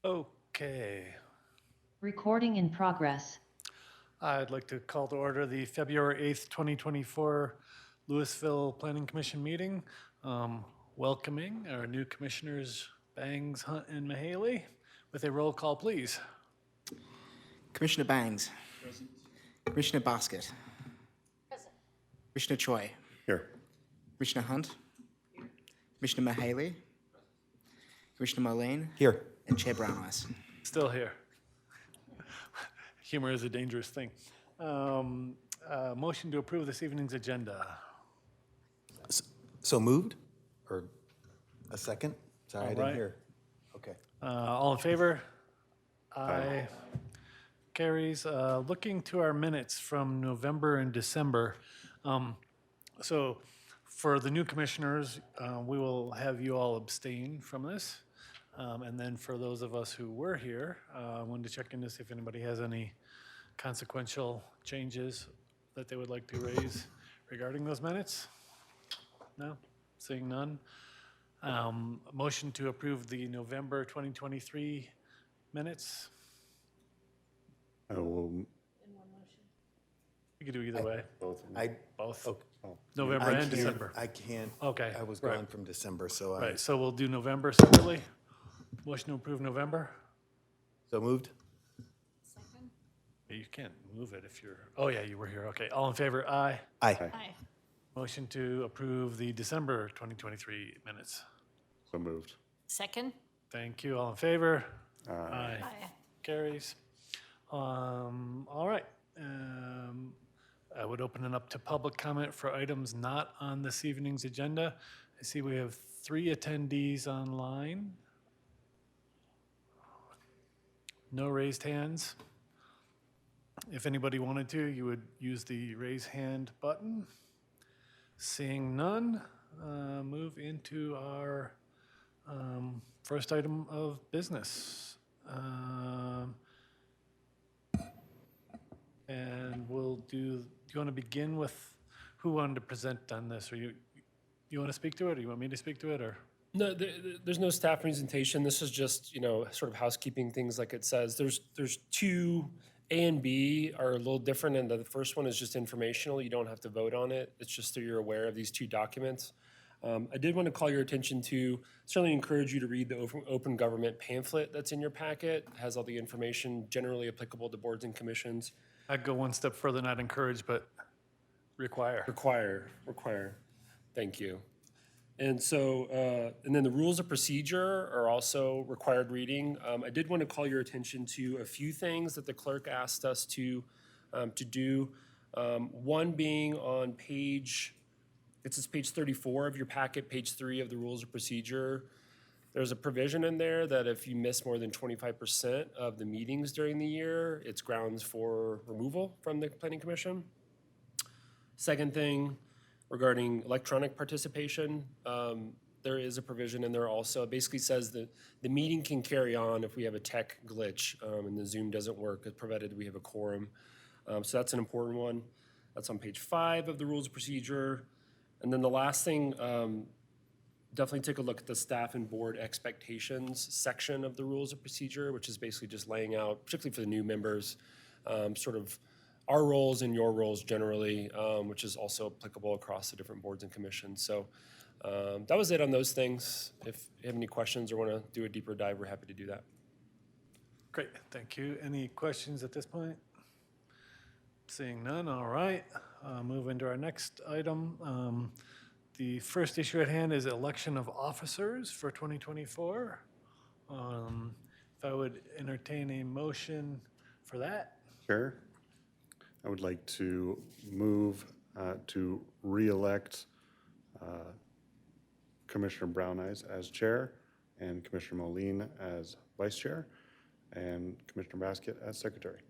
Okay. Recording in progress. I'd like to call to order the February 8th, 2024 Louisville Planning Commission meeting. Welcoming our new commissioners, Bangs, Hunt, and Mahaley, with a roll call, please. Commissioner Bangs. Commissioner Basket. Commissioner Choi. Here. Commissioner Hunt. Commissioner Mahaley. Commissioner Moline. Here. And Chair Brown Eyes. Still here. Humor is a dangerous thing. Motion to approve this evening's agenda. So moved? Or a second? Sorry, I All didn't right. hear. Okay. All in favor? Aye. Carries. Looking to our minutes from November and December. So for the new commissioners, we will have you all abstain from this. And then for those of us who were here, I wanted to check in to see if anybody has any consequential changes that they would like to raise regarding those minutes. No? Seeing none. Motion to approve the November 2023 minutes. Oh, You could do either way, I, both. oh. November I and can't- December. I can't. Okay, I was right. gone from December, so I, Right, so we'll do November separately. Motion to approve November. so moved? You can't move it if you're, oh yeah, you were here. Okay, all in favor? Aye. Aye. Aye. Motion to approve the December 2023 minutes. So moved. Second? Thank you. All in favor? Aye. Aye. Carries. All right. I would open it up to public comment for items not on this evening's agenda. I see we have 3 attendees online. No raised hands. If anybody wanted to, you would use the raise hand button. Seeing none, move into our first item of business. And we'll do you want to begin with who wanted to present on this? Or you want to speak to it, or you want me to speak to it, or? No, there's no staff presentation. This is just, sort of housekeeping things like it says. There's two, A and B are a little different, and the first one is just informational. You don't have to vote on it. It's just so you're aware of these two documents. I did want to call your attention to, certainly encourage you to read the open government pamphlet that's in your packet. It has all the information generally applicable to boards and commissions. I'd go one step further, not encourage, but require. Require. Thank you. And so, and then the rules of procedure are also required reading. I did want to call your attention to a few things that the clerk asked us to do. One being on page 34 of your packet, page 3 of the rules of procedure. There's a provision in there that if you miss more than 25% of the meetings during the year, it's grounds for removal from the Planning Commission. Second thing, regarding electronic participation, there is a provision in there also. It basically says that the meeting can carry on if we have a tech glitch and the Zoom doesn't work, provided we have a quorum. So that's an important one. That's on page 5 of the rules of procedure. And then the last thing, definitely take a look at the staff and board expectations section of the rules of procedure, which is basically just laying out, particularly for the new members, sort of our roles and your roles generally, which is also applicable across the different boards and commissions. So that was it on those things. If you have any questions or want to do a deeper dive, we're happy to do that. Great, thank you. Any questions at this point? Seeing none, all right. Move into our next item. The first issue at hand is election of officers for 2024. If I would entertain a motion for that. Chair, I would like to move to re-elect Commissioner Brown Eyes as chair and Commissioner Moline as vice chair and Commissioner Basket as secretary.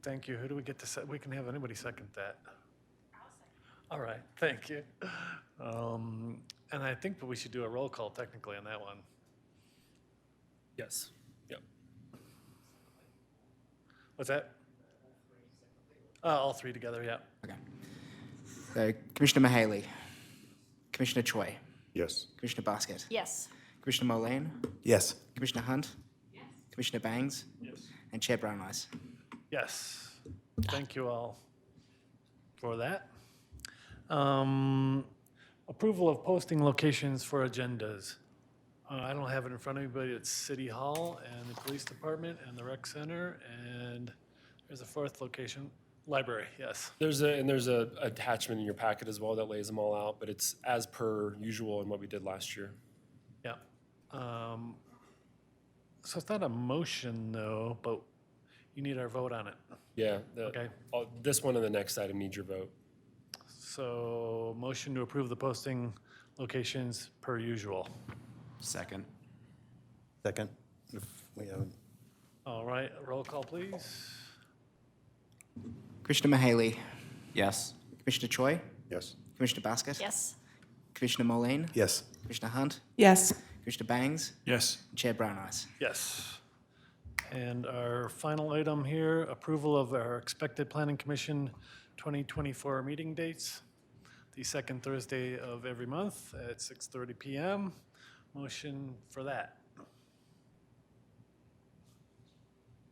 Thank you. Who do we get to set? We can have anybody second that. All right, thank you. And I think that we should do a roll call technically on that one. Yes. Yep. What's that? All 3 together, yeah. Okay. So Commissioner Mahaley. Commissioner Choi. Yes. Commissioner Basket. Yes. Commissioner Mullane, Yes. Commissioner Hunt, Commissioner Bangs, and Chair Brown Eyes. Yes. Thank you all for that. Approval of posting locations for agendas. I don't have it in front of me, but it's City Hall and the Police Department and the Rec Center, and there's a fourth location, Library, yes. There's a attachment in your packet as well that lays them all out, but it's as per usual in what we did last year. Yeah. So it's not a motion though, but you need our vote on it. Yeah. Okay. This one and the next item need your vote. So motion to approve the posting locations per usual. Second. Second. If we haven't. All right, roll call, please. Commissioner Mahaley, Yes. Commissioner Choi, Yes. Commissioner Basket, Yes. Commissioner Mullane, Yes. Commissioner Hunt, Yes. Commissioner Bangs, Yes. and Chair Brown Eyes. Yes. And our final item here, approval of our expected Planning Commission 2024 meeting dates, the second Thursday of every month at 6:30 PM. Motion for that.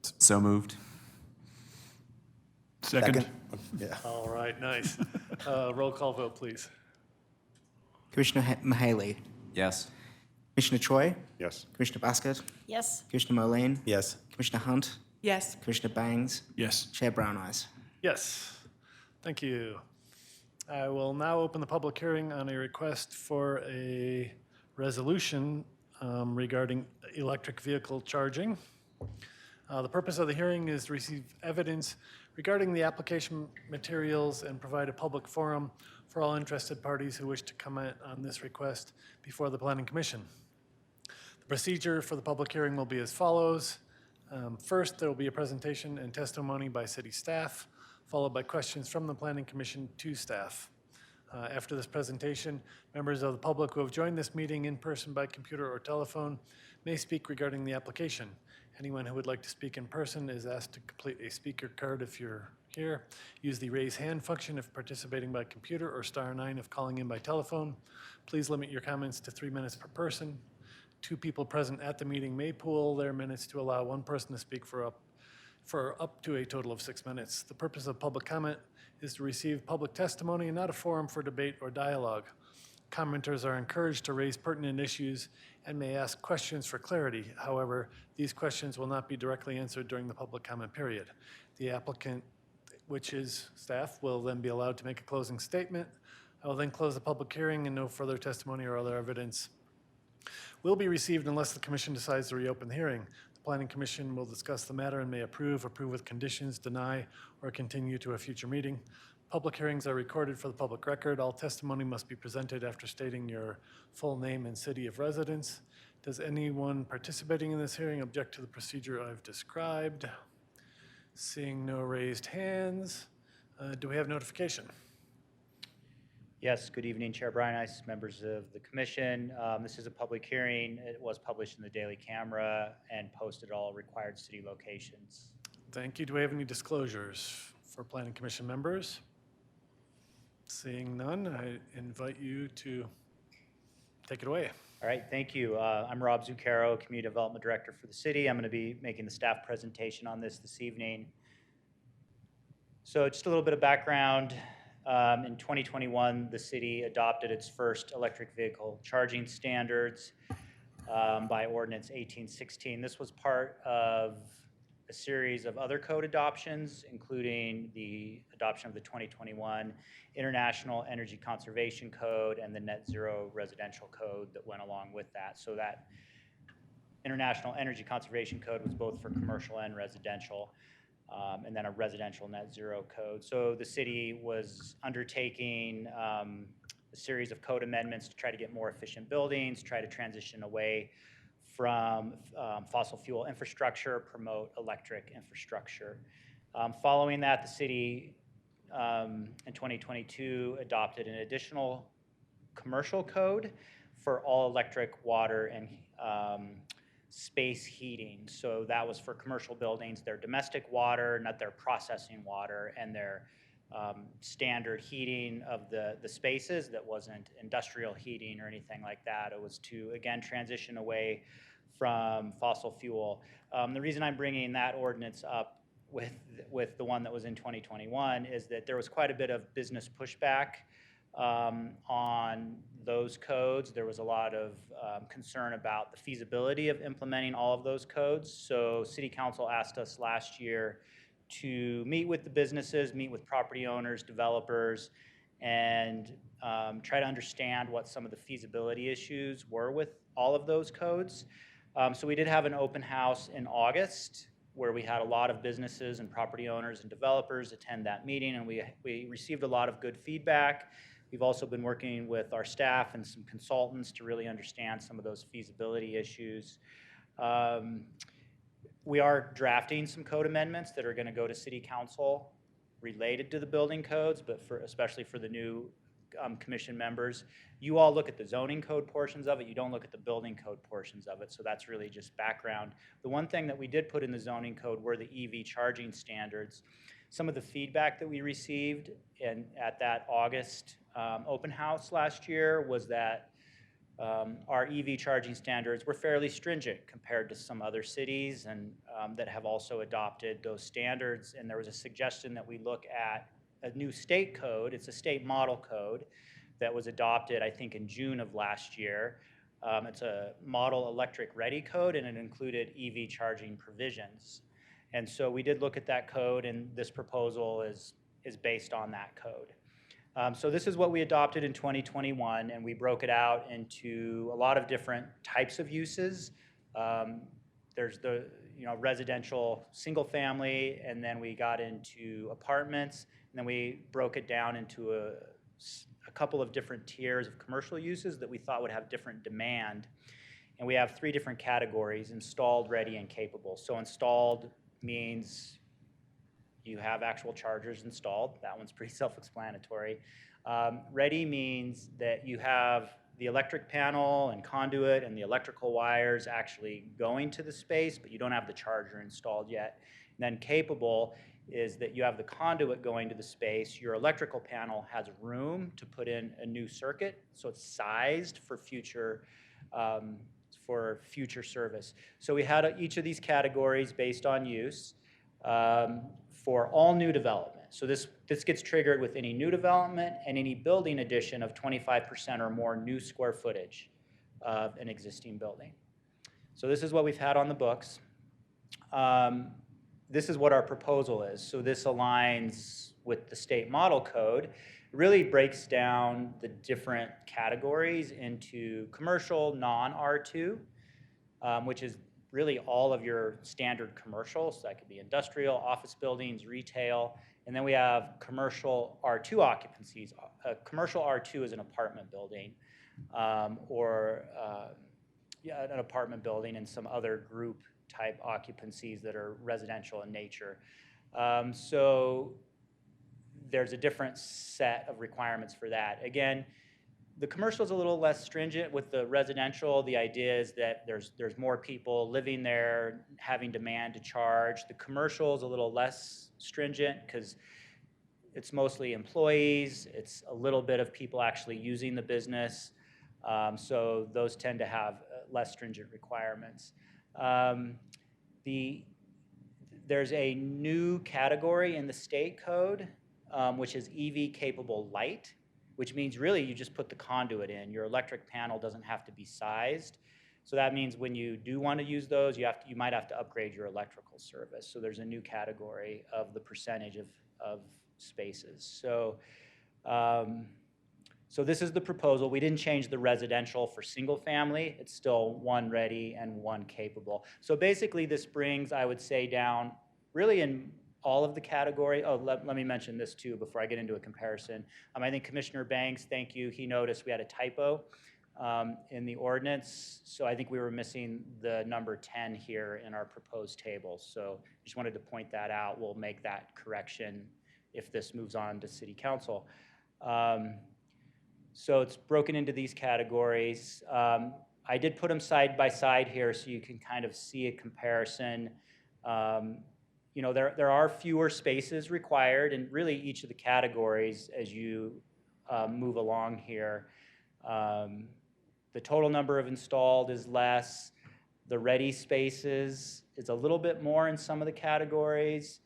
So moved. Second. Yeah. All right, nice. Roll call vote, please. Commissioner Mahaley, Yes. Commissioner Choi, Yes. Commissioner Basket, Yes. Commissioner Mullane, Yes. Commissioner Hunt, Yes. Commissioner Bangs, Yes. Chair Brown Eyes. Yes, thank you. I will now open the public hearing on a request for a resolution regarding electric vehicle charging. The purpose of the hearing is to receive evidence regarding the application materials and provide a public forum for all interested parties who wish to comment on this request before the Planning Commission. The procedure for the public hearing will be as follows. First, there will be a presentation and testimony by city staff, followed by questions from the Planning Commission to staff. After this presentation, members of the public who have joined this meeting in person by computer or telephone may speak regarding the application. Anyone who would like to speak in person is asked to complete a speaker card if you're here. Use the raise hand function if participating by computer or *9 if calling in by telephone. Please limit your comments to 3 minutes per person. 2 people present at the meeting may pool their minutes to allow 1 person to speak for up to a total of 6 minutes. The purpose of public comment is to receive public testimony and not a forum for debate or dialogue. Commenters are encouraged to raise pertinent issues and may ask questions for clarity. However, these questions will not be directly answered during the public comment period. The applicant, which is staff, will then be allowed to make a closing statement. I will then close the public hearing and no further testimony or other evidence will be received unless the commission decides to reopen the hearing. The Planning Commission will discuss the matter and may approve with conditions, deny, or continue to a future meeting. Public hearings are recorded for the public record. All testimony must be presented after stating your full name and city of residence. Does anyone participating in this hearing object to the procedure I've described? Seeing no raised hands, do we have notification? Yes, good evening, Chair Brian Ice, members of the commission. This is a public hearing. It was published in the Daily Camera and posted at all required city locations. Thank you. Do we have any disclosures for Planning Commission members? Seeing none, I invite you to take it away. All right, thank you. I'm Rob Zuccaro, Community Development Director for the city. I'm going to be making the staff presentation on this evening. So just a little bit of background. In 2021, the city adopted its first electric vehicle charging standards by Ordinance 1816. This was part of a series of other code adoptions, including the adoption of the 2021 International Energy Conservation Code and the Net Zero Residential Code that went along with that. So that International Energy Conservation Code was both for commercial and residential. And then a residential net zero code. So the city was undertaking a series of code amendments to try to get more efficient buildings, try to transition away from fossil fuel infrastructure, promote electric infrastructure. Following that, the city in 2022 adopted an additional commercial code for all electric water and space heating. So that was for commercial buildings, their domestic water, not their processing water, and their standard heating of the spaces that wasn't industrial heating or anything like that. It was to, again, transition away from fossil fuel. The reason I'm bringing that ordinance up with the one that was in 2021 is that there was quite a bit of business pushback on those codes. There was a lot of concern about the feasibility of implementing all of those codes. So City Council asked us last year to meet with the businesses, meet with property owners, developers, and try to understand what some of the feasibility issues were with all of those codes. So we did have an open house in August where we had a lot of businesses and property owners and developers attend that meeting, and we received a lot of good feedback. We've also been working with our staff and some consultants to really understand some of those feasibility issues. We are drafting some code amendments that are going to go to City Council related to the building codes, but especially for the new commission members. You all look at the zoning code portions of it. You don't look at the building code portions of it, so that's really just background. The one thing that we did put in the zoning code were the EV charging standards. Some of the feedback that we received at that August open house last year was that our EV charging standards were fairly stringent compared to some other cities and that have also adopted those standards. And there was a suggestion that we look at a new state code. It's a state model code that was adopted, I think, in June of last year. It's a model electric ready code, and it included EV charging provisions. And so we did look at that code, and this proposal is based on that code. So this is what we adopted in 2021, and we broke it out into a lot of different types of uses. There's the residential single family, and then we got into apartments, and then we broke it down into a couple of different tiers of commercial uses that we thought would have different demand. And we have 3 different categories: installed, ready, and capable. So installed means you have actual chargers installed. That one's pretty self-explanatory. Ready means that you have the electric panel and conduit and the electrical wires actually going to the space, but you don't have the charger installed yet. And then capable is that you have the conduit going to the space. Your electrical panel has room to put in a new circuit, so it's sized for future service. So we had each of these categories based on use for all new development. So this gets triggered with any new development and any building addition of 25% or more new square footage of an existing building. So this is what we've had on the books. This is what our proposal is. So this aligns with the state model code. It really breaks down the different categories into commercial, non-R2, which is really all of your standard commercial. So that could be industrial, office buildings, retail. And then we have commercial R2 occupancies. Commercial R2 is an apartment building or an apartment building and some other group type occupancies that are residential in nature. So there's a different set of requirements for that. Again, the commercial is a little less stringent. With the residential, the idea is that there's more people living there, having demand to charge. The commercial is a little less stringent because it's mostly employees. It's a little bit of people actually using the business. So those tend to have less stringent requirements. There's a new category in the state code, which is EV capable light, which means really you just put the conduit in. Your electric panel doesn't have to be sized. So that means when you do want to use those, you might have to upgrade your electrical service. So there's a new category of the percentage of spaces. So this is the proposal. We didn't change the residential for single family. It's still 1 ready and 1 capable. So basically this brings, I would say, down really in all of the category. Oh, let me mention this too before I get into a comparison. I think Commissioner Banks, thank you, he noticed we had a typo in the ordinance. So I think we were missing the number 10 here in our proposed table. So just wanted to point that out. We'll make that correction if this moves on to City Council. So it's broken into these categories. I did put them side by side here so you can kind of see a comparison. you know, there are fewer spaces required in really each of the categories as you move along here. The total number of installed is less. The ready spaces is a little bit more in some of the categories.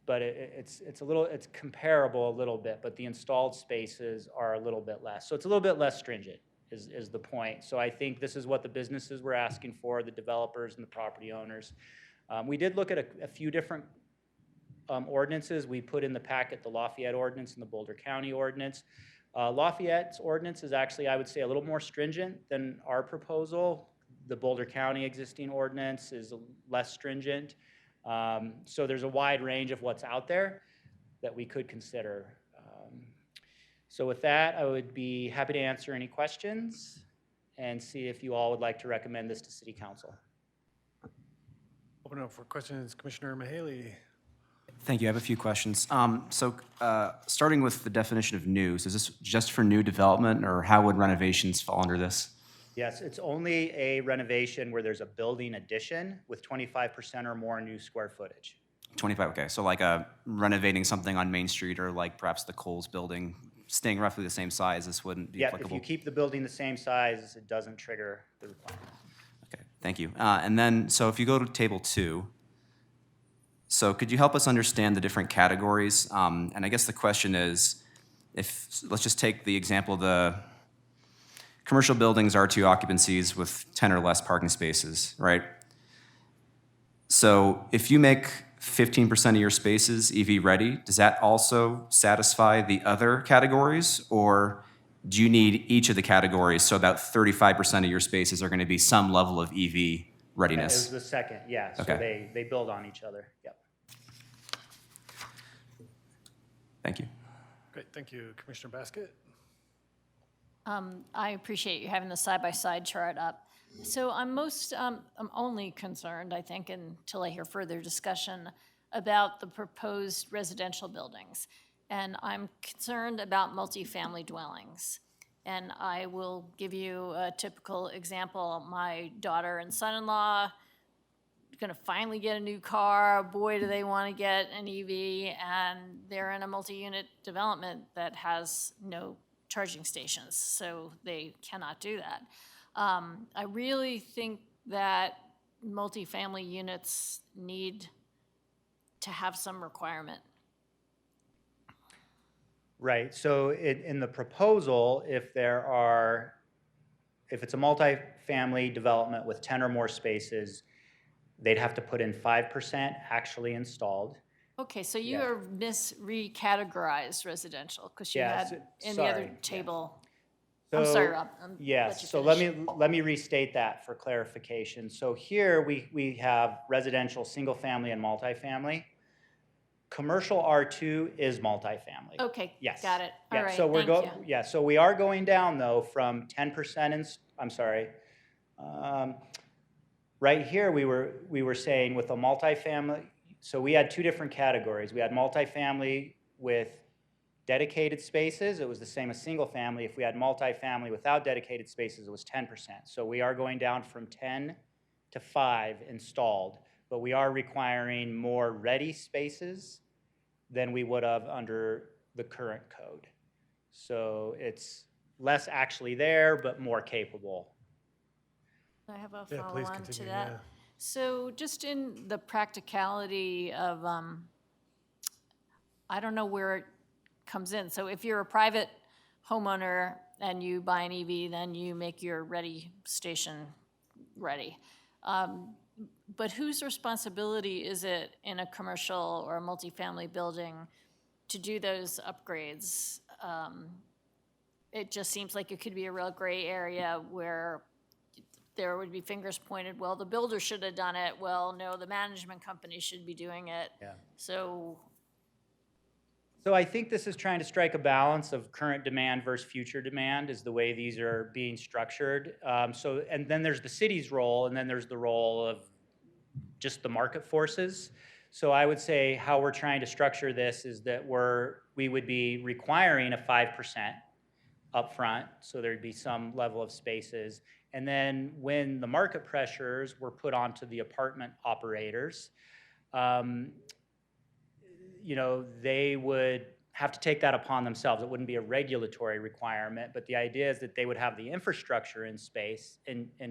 But it's comparable a little bit, but the installed spaces are a little bit less. So it's a little bit less stringent is the point. So I think this is what the businesses were asking for, the developers and the property owners. We did look at a few different ordinances. We put in the packet the Lafayette ordinance and the Boulder County ordinance. Lafayette's ordinance is actually, I would say, a little more stringent than our proposal. The Boulder County existing ordinance is less stringent. So there's a wide range of what's out there that we could consider. So with that, I would be happy to answer any questions and see if you all would like to recommend this to City Council. Open up for questions, Commissioner Mahaley. Thank you. I have a few questions. Starting with the definition of new, so is this just for new development, or how would renovations fall under this? Yes, it's only a renovation where there's a building addition with 25% or more new square footage. 25, okay. So like renovating something on Main Street, or like perhaps the Kohl's building, staying roughly the same size, this wouldn't be Yeah, if applicable? you keep the building the same size, it doesn't trigger the requirement. Okay, thank you. And then, so if you go to table 2, so could you help us understand the different categories? And I guess the question is, let's just take the example of the commercial buildings, R2 occupancies with 10 or less parking spaces, right? So if you make 15% of your spaces EV ready, does that also satisfy the other categories? Or do you need each of the categories so about 35% of your spaces are going to be some level of EV It readiness? was the second, yeah. So Okay. they build on each other, yep. Thank you. Great, thank you. Commissioner Basket? I appreciate you having the side-by-side chart up. So I'm only concerned, I think, until I hear further discussion about the proposed residential buildings. And I'm concerned about multifamily dwellings. And I will give you a typical example. My daughter and son-in-law gonna finally get a new car. Boy, do they want to get an EV, and they're in a multi-unit development that has no charging stations, so they cannot do that. I really think that multifamily units need to have some requirement. Right, so in the proposal, if it's a multifamily development with 10 or more spaces, they'd have to put in 5% actually installed. Okay, so you Yeah. are recategorized residential, because you Yeah, had in the other sorry, yeah. table. I'm sorry, Rob. Yes, so let me restate that for clarification. So here we have residential, single family and multifamily. Commercial R2 is multifamily. Okay, Yes. got it. All Yeah, right, so thank you. Yeah, so we are going down though from 10% right here we were saying with a multifamily, so we had two different categories. We had multifamily with dedicated spaces, it was the same as single family. If we had multifamily without dedicated spaces, it was 10%. So we are going down from 10 to 5 installed, but we are requiring more ready spaces than we would have under the current code. So it's less actually there, but more capable. I have a Yeah, please follow-on to continue, that. yeah. So just in the practicality of, I don't know where it comes in. So if you're a private homeowner and you buy an EV, then you make your ready station ready. But whose responsibility is it in a commercial or a multifamily building to do those upgrades? It just seems like it could be a real gray area where there would be fingers pointed, well, the builder should have done it. Well, no, the management company should be doing it. Yeah. So So I think this is trying to strike a balance of current demand versus future demand is the way these are being structured. And then there's the city's role, and then there's the role of just the market forces. So I would say how we're trying to structure this is that we would be requiring a 5% up front, so there'd be some level of spaces. And then when the market pressures were put onto the apartment operators, you know, they would have to take that upon themselves. It wouldn't be a regulatory requirement, but the idea is that they would have the infrastructure in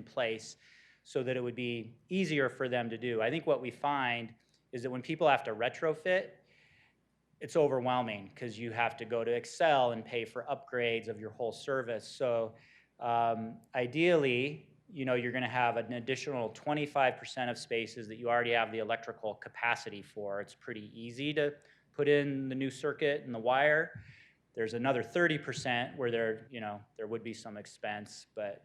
place so that it would be easier for them to do. I think what we find is that when people have to retrofit, it's overwhelming because you have to go to Excel and pay for upgrades of your whole service. So ideally, you know, you're going to have an additional 25% of spaces that you already have the electrical capacity for. It's pretty easy to put in the new circuit and the wire. There's another 30% where there would be some expense, but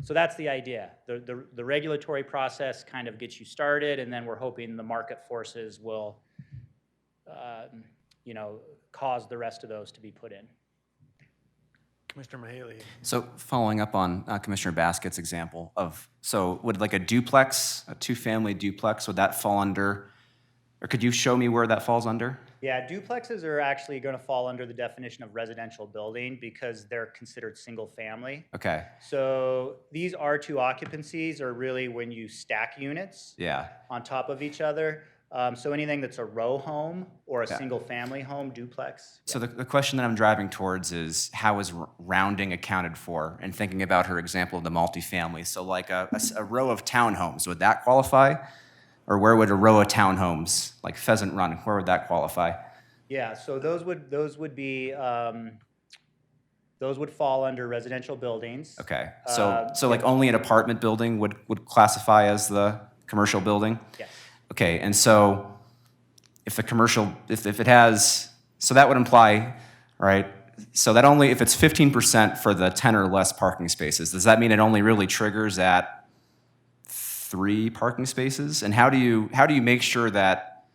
so that's the idea. The regulatory process kind of gets you started, and then we're hoping the market forces will, you know, cause the rest of those to be put in. Commissioner Mahaley. So following up on Commissioner Baskett's example of, so would like a duplex, a two-family duplex, would that fall under, or could you show me where that falls under? Yeah, duplexes are actually going to fall under the definition of residential building because they're considered single family. Okay, So these R2 occupancies are really when you stack units yeah, on top of each other. So anything that's a row home or a Yeah. single family home, duplex. so the question that I'm driving towards is how is rounding accounted for? And thinking about her example of the multifamily, so like a row of townhomes, would that qualify? Or where would a row of townhomes, like Pheasant Run, where would that qualify? Yeah, so those would fall under residential buildings. Okay, so like only an apartment building would classify as the commercial building? Yes. Okay, and so if the commercial, if it has, so that would imply, right? So that only, if it's 15% for the 10 or less parking spaces, does that mean it only really triggers at 3 parking spaces? And how do you make sure that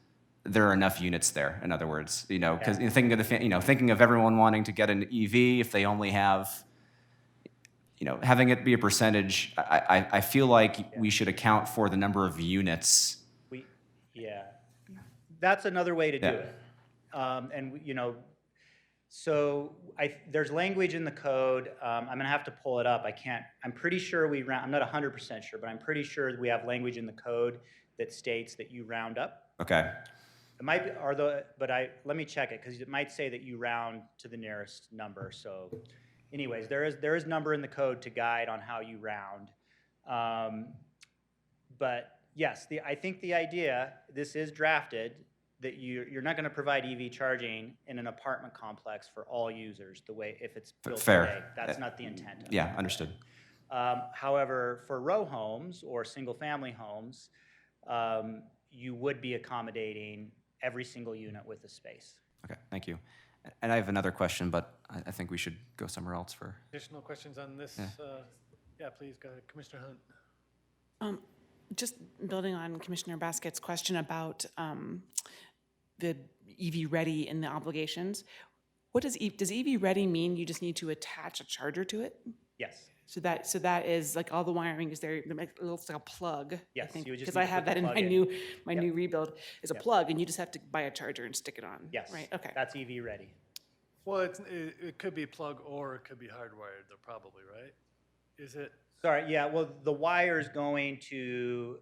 there are enough units there, in other words? You know, because thinking of everyone wanting to get an EV, if they only have, you know, having it be a percentage, I feel like we should account for the number of units. Yeah, that's another way to do Yeah. it. And, you know, so there's language in the code. I'm going to have to pull it up. I'm pretty sure I'm not 100% sure, but I'm pretty sure we have language in the code that states that you round up. Okay, It might be, let me check it, because it might say that you round to the nearest number. So anyways, there is number in the code to guide on how you round. But yes, I think the idea, this is drafted, that you're not going to provide EV charging in an apartment complex for all users the way, if it's built Fair. today. That's not the intent of it. yeah, understood. However, for row homes or single-family homes, you would be accommodating every single unit with a space. Okay, thank you. And I have another question, but I think we should go somewhere else for. Additional questions on this? Yeah. Yeah, please, go ahead. Commissioner Hunt. Just building on Commissioner Baskett's question about the EV ready and the obligations. What does EV ready mean? You just need to attach a charger to it? Yes. So that is like all the wiring is there. It looks like a plug. Yes, I think, you would just because need I to have put that the in plug my in. new rebuild is a plug, and you just have to buy a charger and stick it on. Yes. Right. Okay. That's EV ready. Well, it could be plug or it could be hardwired, though, probably, right? Is it? Sorry, yeah, well, the wire's going to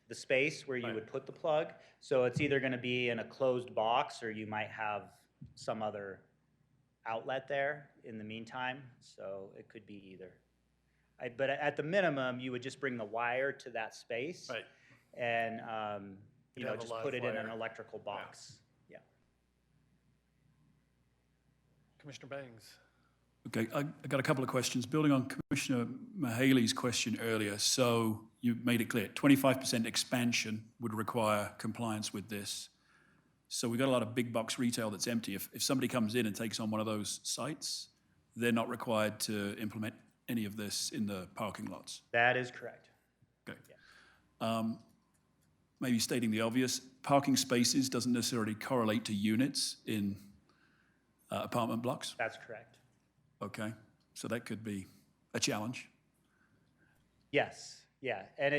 the space where you Right. would put the plug. So it's either going to be in a closed box, or you might have some other outlet there in the meantime. So it could be either. But at the minimum, you would just bring the wire to that space. Right. And, You'd have a just live put it in an wire. electrical box. Yeah. Commissioner Bangs. Okay, I got a couple of questions. Building on Commissioner Mahaley's question earlier, so you made it clear, 25% expansion would require compliance with this. So we've got a lot of big box retail that's empty. If somebody comes in and takes on one of those sites, they're not required to implement any of this in the parking lots. That is correct. Okay. Maybe stating the obvious, parking spaces doesn't necessarily correlate to units in apartment blocks. That's correct. Okay, so that could be a challenge. Yes, yeah, and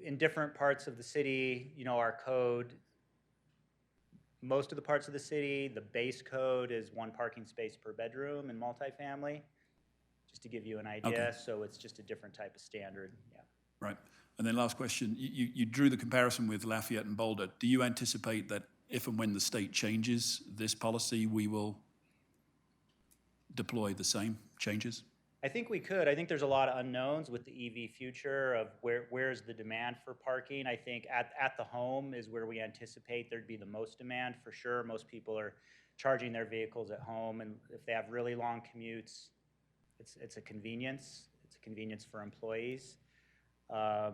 in different parts of the city, our code most of the parts of the city, the base code is 1 parking space per bedroom in multifamily, just to give you an idea. Okay. So it's just a different type of standard, yeah. Right. And then last question, you drew the comparison with Lafayette and Boulder. Do you anticipate that if and when the state changes this policy, we will deploy the same changes? I think we could. I think there's a lot of unknowns with the EV future of where's the demand for parking. I think at the home is where we anticipate there'd be the most demand for sure. Most people are charging their vehicles at home, and if they have really long commutes, it's a convenience. It's a convenience for employees. But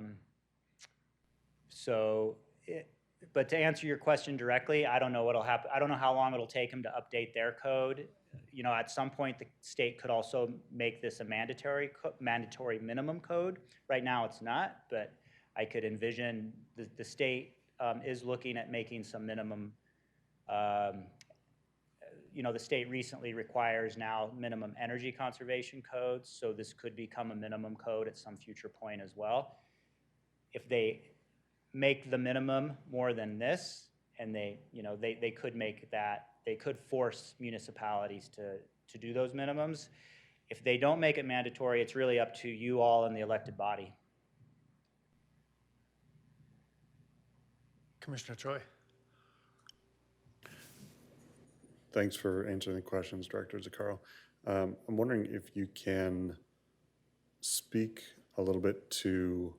to answer your question directly, I don't know what'll happen. I don't know how long it'll take them to update their code. You know, at some point, the state could also make this a mandatory minimum code. Right now, it's not, but I could envision the state is looking at making some minimum. You know, the state recently requires now minimum energy conservation codes, so this could become a minimum code at some future point as well. If they make the minimum more than this, and they could make that, they could force municipalities to do those minimums. If they don't make it mandatory, it's really up to you all in the elected body. Commissioner Troy. Thanks for answering the questions, Director Zaccaro. I'm wondering if you can speak a little bit to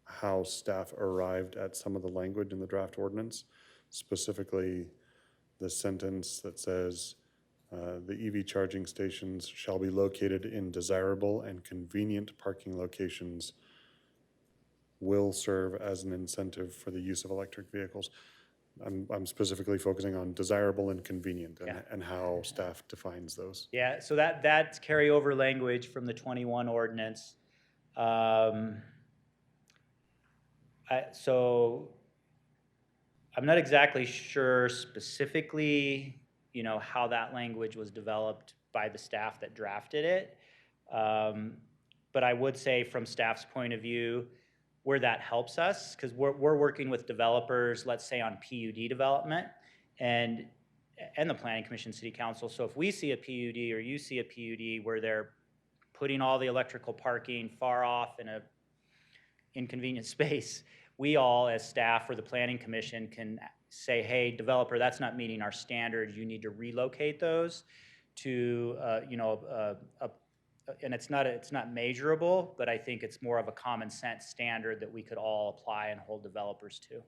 how staff arrived at some of the language in the draft ordinance, specifically the sentence that says the EV charging stations shall be located in desirable and convenient parking locations will serve as an incentive for the use of electric vehicles. I'm specifically focusing on desirable and convenient and how staff defines those. Yeah, so that's carryover language from the 21 ordinance. So I'm not exactly sure specifically, you know, how that language was developed by the staff that drafted it. But I would say from staff's point of view, where that helps us, because we're working with developers, let's say on PUD development, and the Planning Commission, City Council. So if we see a PUD or you see a PUD where they're putting all the electrical parking far off in a inconvenient space, we all as staff or the Planning Commission can say, hey, developer, that's not meeting our standards. You need to relocate those to, and it's not measurable, but I think it's more of a common sense standard that we could all apply and hold developers to.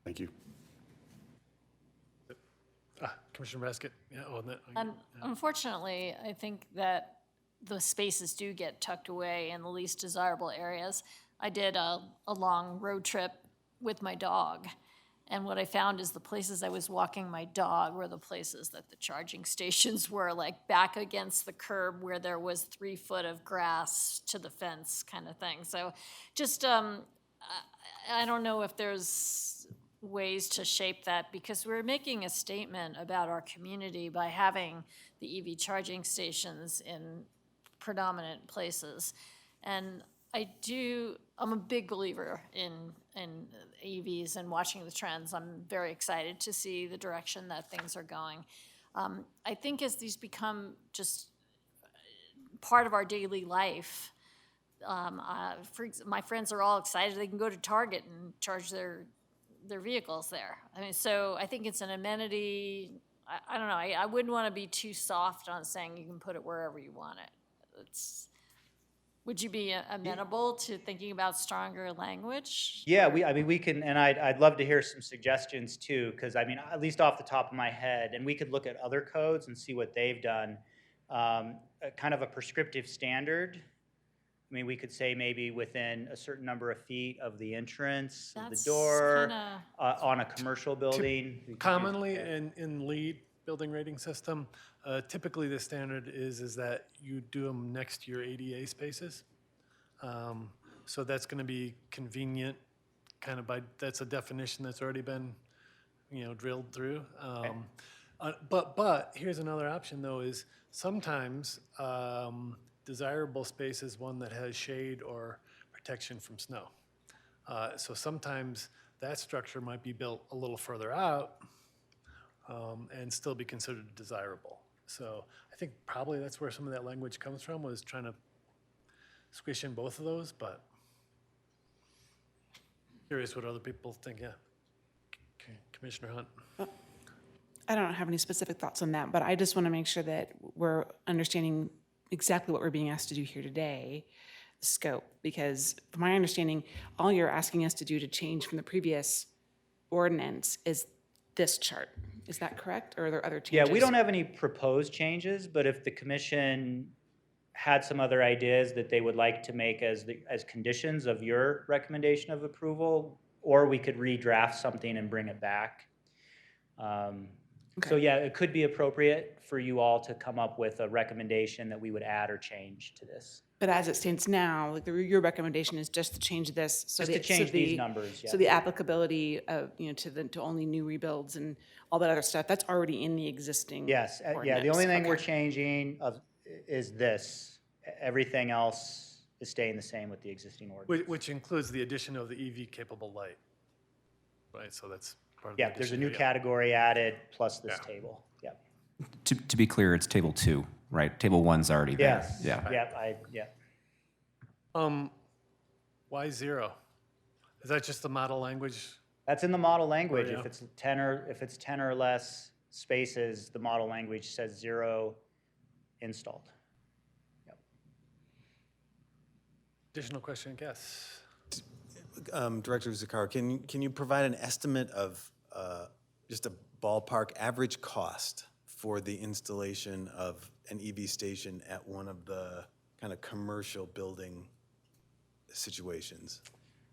Thank you. Commissioner Basket. Yeah, Unfortunately, I think that the spaces do get tucked away in the least desirable areas. I did a long road trip with my dog, and what I found is the places I was walking my dog were the places that the charging stations were, like back against the curb where there was 3 foot of grass to the fence kind of thing. So just, I don't know if there's ways to shape that, because we're making a statement about our community by having the EV charging stations in predominant places. And I'm a big believer in EVs and watching the trends. I'm very excited to see the direction that things are going. I think as these become just part of our daily life, my friends are all excited they can go to Target and charge their vehicles there. I mean, so I think it's an amenity. I don't know. I wouldn't want to be too soft on saying you can put it wherever you want it. Would you be amenable to thinking about stronger language? Yeah, we can, and I'd love to hear some suggestions too, because I mean, at least off the top of my head, and we could look at other codes and see what they've done. Kind of a prescriptive standard. I mean, we could say maybe within a certain number of feet of the entrance, of the door, on a commercial building. Commonly in LEED building rating system, typically the standard is that you do them next to your ADA spaces. So that's going to be convenient, kind of that's a definition that's already been, drilled through. But here's another option though, is sometimes desirable space is one that has shade or protection from snow. So sometimes that structure might be built a little further out and still be considered desirable. So I think probably that's where some of that language comes from, was trying to squish in both of those, but curious what other people think, yeah. Commissioner Hunt? I don't have any specific thoughts on that, but I just want to make sure that we're understanding exactly what we're being asked to do here today, the scope, because from my understanding, all you're asking us to do to change from the previous ordinance is this chart. Is that correct, or are there other changes? Yeah, we don't have any proposed changes, but if the commission had some other ideas that they would like to make as conditions of your recommendation of approval, or we could redraft something and bring it back. So yeah, it could be appropriate for you all to come up with a recommendation that we would add or change to this. But as it stands now, like your recommendation is just to change this. So Just to change these numbers, yeah. So the applicability of, to only new rebuilds and all that other stuff, that's already in the existing Yes, yeah, the ordinance. only thing we're Okay. changing is this. Everything else is staying the same with the existing ordinance. Which includes the addition of the EV-capable light, right? So that's part of the Yeah, there's a addition new here, yeah. category added plus this Yeah. table, yeah. To be clear, it's table 2, right? Table 1's already there. Yes, Yeah. yeah. Why 0? Is that just the model language? That's in the model language. yeah. If it's 10 or less spaces, the model language says 0 installed. Yep. Additional question, guess? Director Zuccaro, can you provide an estimate of just a ballpark average cost for the installation of an EV station at one of the kind of commercial building situations?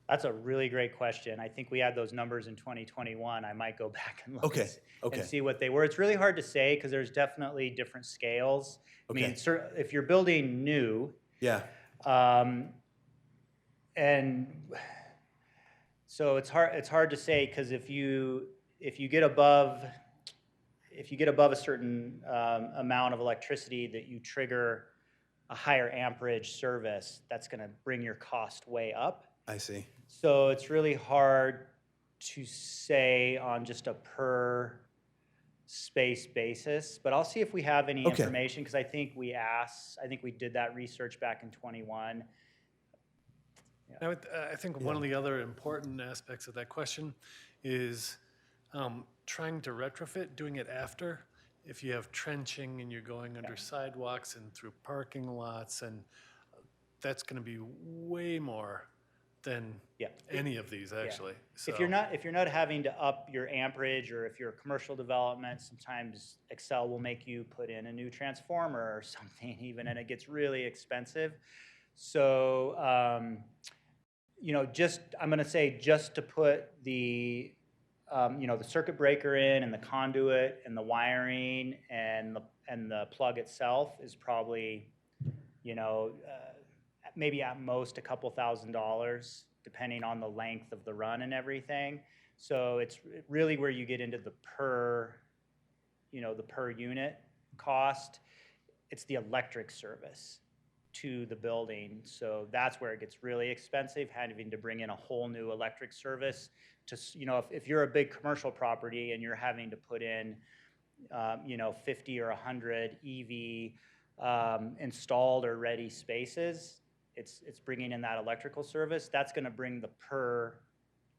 That's a really great question. I think we had those numbers in 2021. I might go back and look Okay, okay. and see what they were. It's really hard to say because there's definitely different scales. I mean, Okay. if you're building new, Yeah, and so it's hard to say because if you get above a certain amount of electricity that you trigger a higher amperage service, that's going to bring your cost way up. I see. So it's really hard to say on just a per space basis, but I'll see if we have any Okay. information because I think we did that research back in 21. I think one of the other important aspects of that question is trying to retrofit, doing it after. If you have trenching and you're going under sidewalks and through parking lots, and that's going to be way more than any of these, actually. So, If you're not having to up your amperage, or if you're a commercial development, sometimes Excel will make you put in a new transformer or something even, and it gets really expensive. So, I'm going to say just to put the the circuit breaker in and the conduit and the wiring and the plug itself is probably, maybe at most a couple $1,000s, depending on the length of the run and everything. So it's really where you get into the per unit cost. It's the electric service to the building. So that's where it gets really expensive, having to bring in a whole new electric service to, if you're a big commercial property and you're having to put in, 50 or 100 EV installed or ready spaces, it's bringing in that electrical service. That's going to bring the per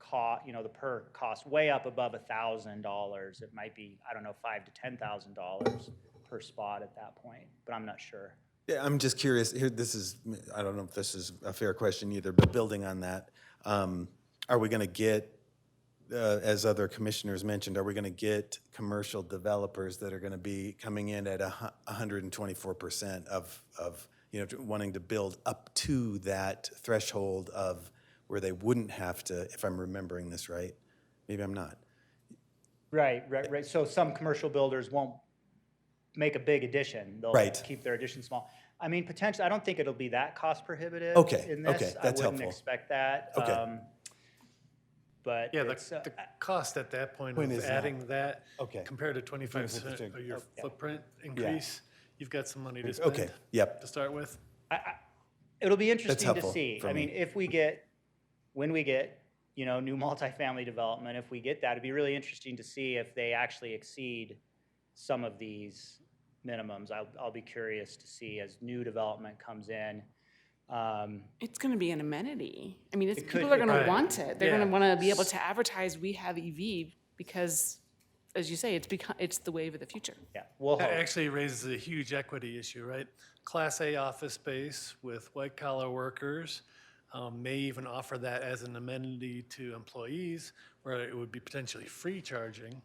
cost way up above $1,000. It might be, I don't know, $5,000 to $10,000 per spot at that point, but I'm not sure. Yeah, I'm just curious. Here, I don't know if this is a fair question either, but building on that, are we going to get, as other commissioners mentioned, are we going to get commercial developers that are going to be coming in at 124% of wanting to build up to that threshold of where they wouldn't have to, if I'm remembering this right? Maybe I'm not. Right. So some commercial builders won't make a big addition. They'll keep their addition small. I mean, potentially, I don't think it'll be that cost prohibitive in this. Okay, that's I wouldn't helpful. expect that. Okay. yeah, the cost at that point Point of is adding not. that Okay. compared to 25% of your footprint increase, you've got some money to spend Okay, yep. to start with. It'll be interesting to helpful see. for I mean, me. when we get new multifamily development, if we get that, it'd be really interesting to see if they actually exceed some of these minimums. I'll be curious to see as new development comes in. It's going to be an amenity. I mean, It people could- are going to Right. want it. They're going Yeah. to want to be able to advertise we have EV because, as you say, it's the wave of the future. Yeah, we'll That hope. actually raises a huge equity issue, right? Class A office space with white-collar workers may even offer that as an amenity to employees, where it would be potentially free charging.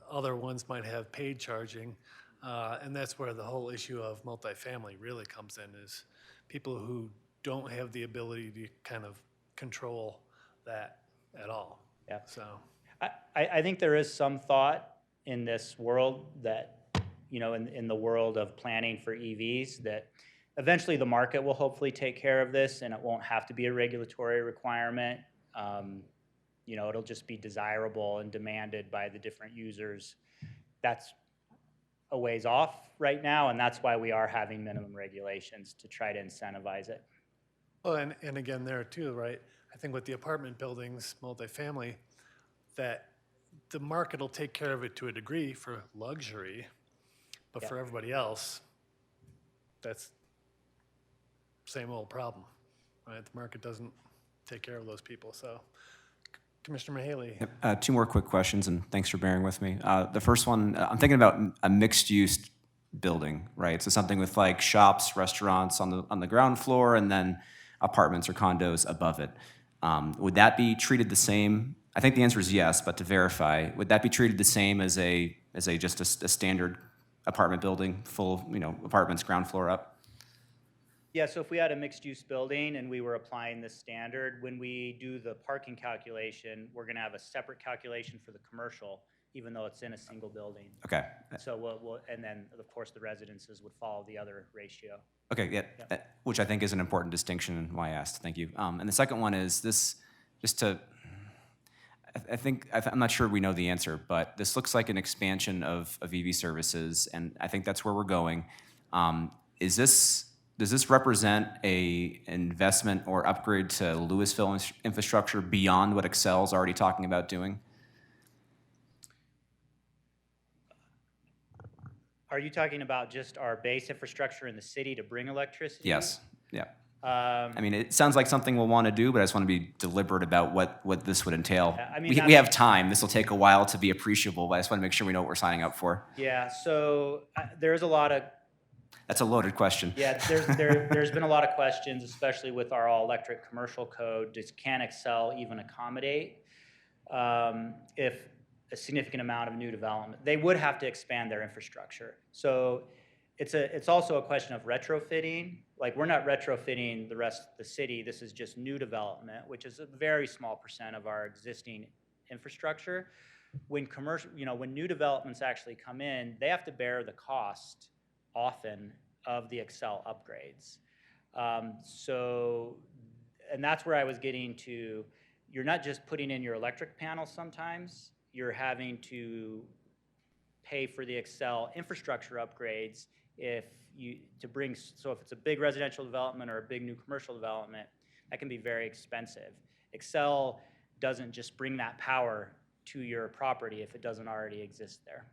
Other ones might have paid charging, and that's where the whole issue of multifamily really comes in, is people who don't have the ability to kind of control that at all. Yeah. So, I think there is some thought in this world that, in the world of planning for EVs, that eventually the market will hopefully take care of this and it won't have to be a regulatory requirement. It'll just be desirable and demanded by the different users. That's a ways off right now, and that's why we are having minimum regulations to try to incentivize it. well, and again, there too, right? I think with the apartment buildings, multifamily, that the market will take care of it to a degree for luxury, but Yeah. for everybody else, that's same old problem, right? The market doesn't take care of those people, so. Commissioner Mahaley. Two more quick questions, and thanks for bearing with me. The first one, I'm thinking about a mixed-use building, right? So something with like shops, restaurants on the ground floor, and then apartments or condos above it. Would that be treated the same? I think the answer is yes, but to verify, would that be treated the same as just a standard apartment building, full apartments ground floor up? Yeah, so if we had a mixed-use building and we were applying this standard, when we do the parking calculation, we're going to have a separate calculation for the commercial, even though it's in a single building. Okay. So and then, of course, the residences would follow the other ratio. Okay, yeah, which I think is an important distinction and why I asked. Thank you. And the second one is this, I'm not sure we know the answer, but this looks like an expansion of EV services, and I think that's where we're going. Does this represent a investment or upgrade to Louisville infrastructure beyond what Excel's already talking about doing? Are you talking about just our base infrastructure in the city to bring electricity? Yes, yeah. I mean, it sounds like something we'll want to do, but I just want to be deliberate about what this would entail. Yeah, I mean, we have time. This will take a while to be appreciable, but I just want to make sure we know what we're signing up for. Yeah, so there's a lot of That's a loaded question. Yeah, there's been a lot of questions, especially with our all-electric commercial code. Can Excel even accommodate if a significant amount of new development? They would have to expand their infrastructure. So it's also a question of retrofitting. Like, we're not retrofitting the rest of the city. This is just new development, which is a very small percent of our existing infrastructure. When when new developments actually come in, they have to bear the cost often of the Excel upgrades. And that's where I was getting to. You're not just putting in your electric panels sometimes, you're having to pay for the Excel infrastructure upgrades if it's a big residential development or a big new commercial development, that can be very expensive. Excel doesn't just bring that power to your property if it doesn't already exist there.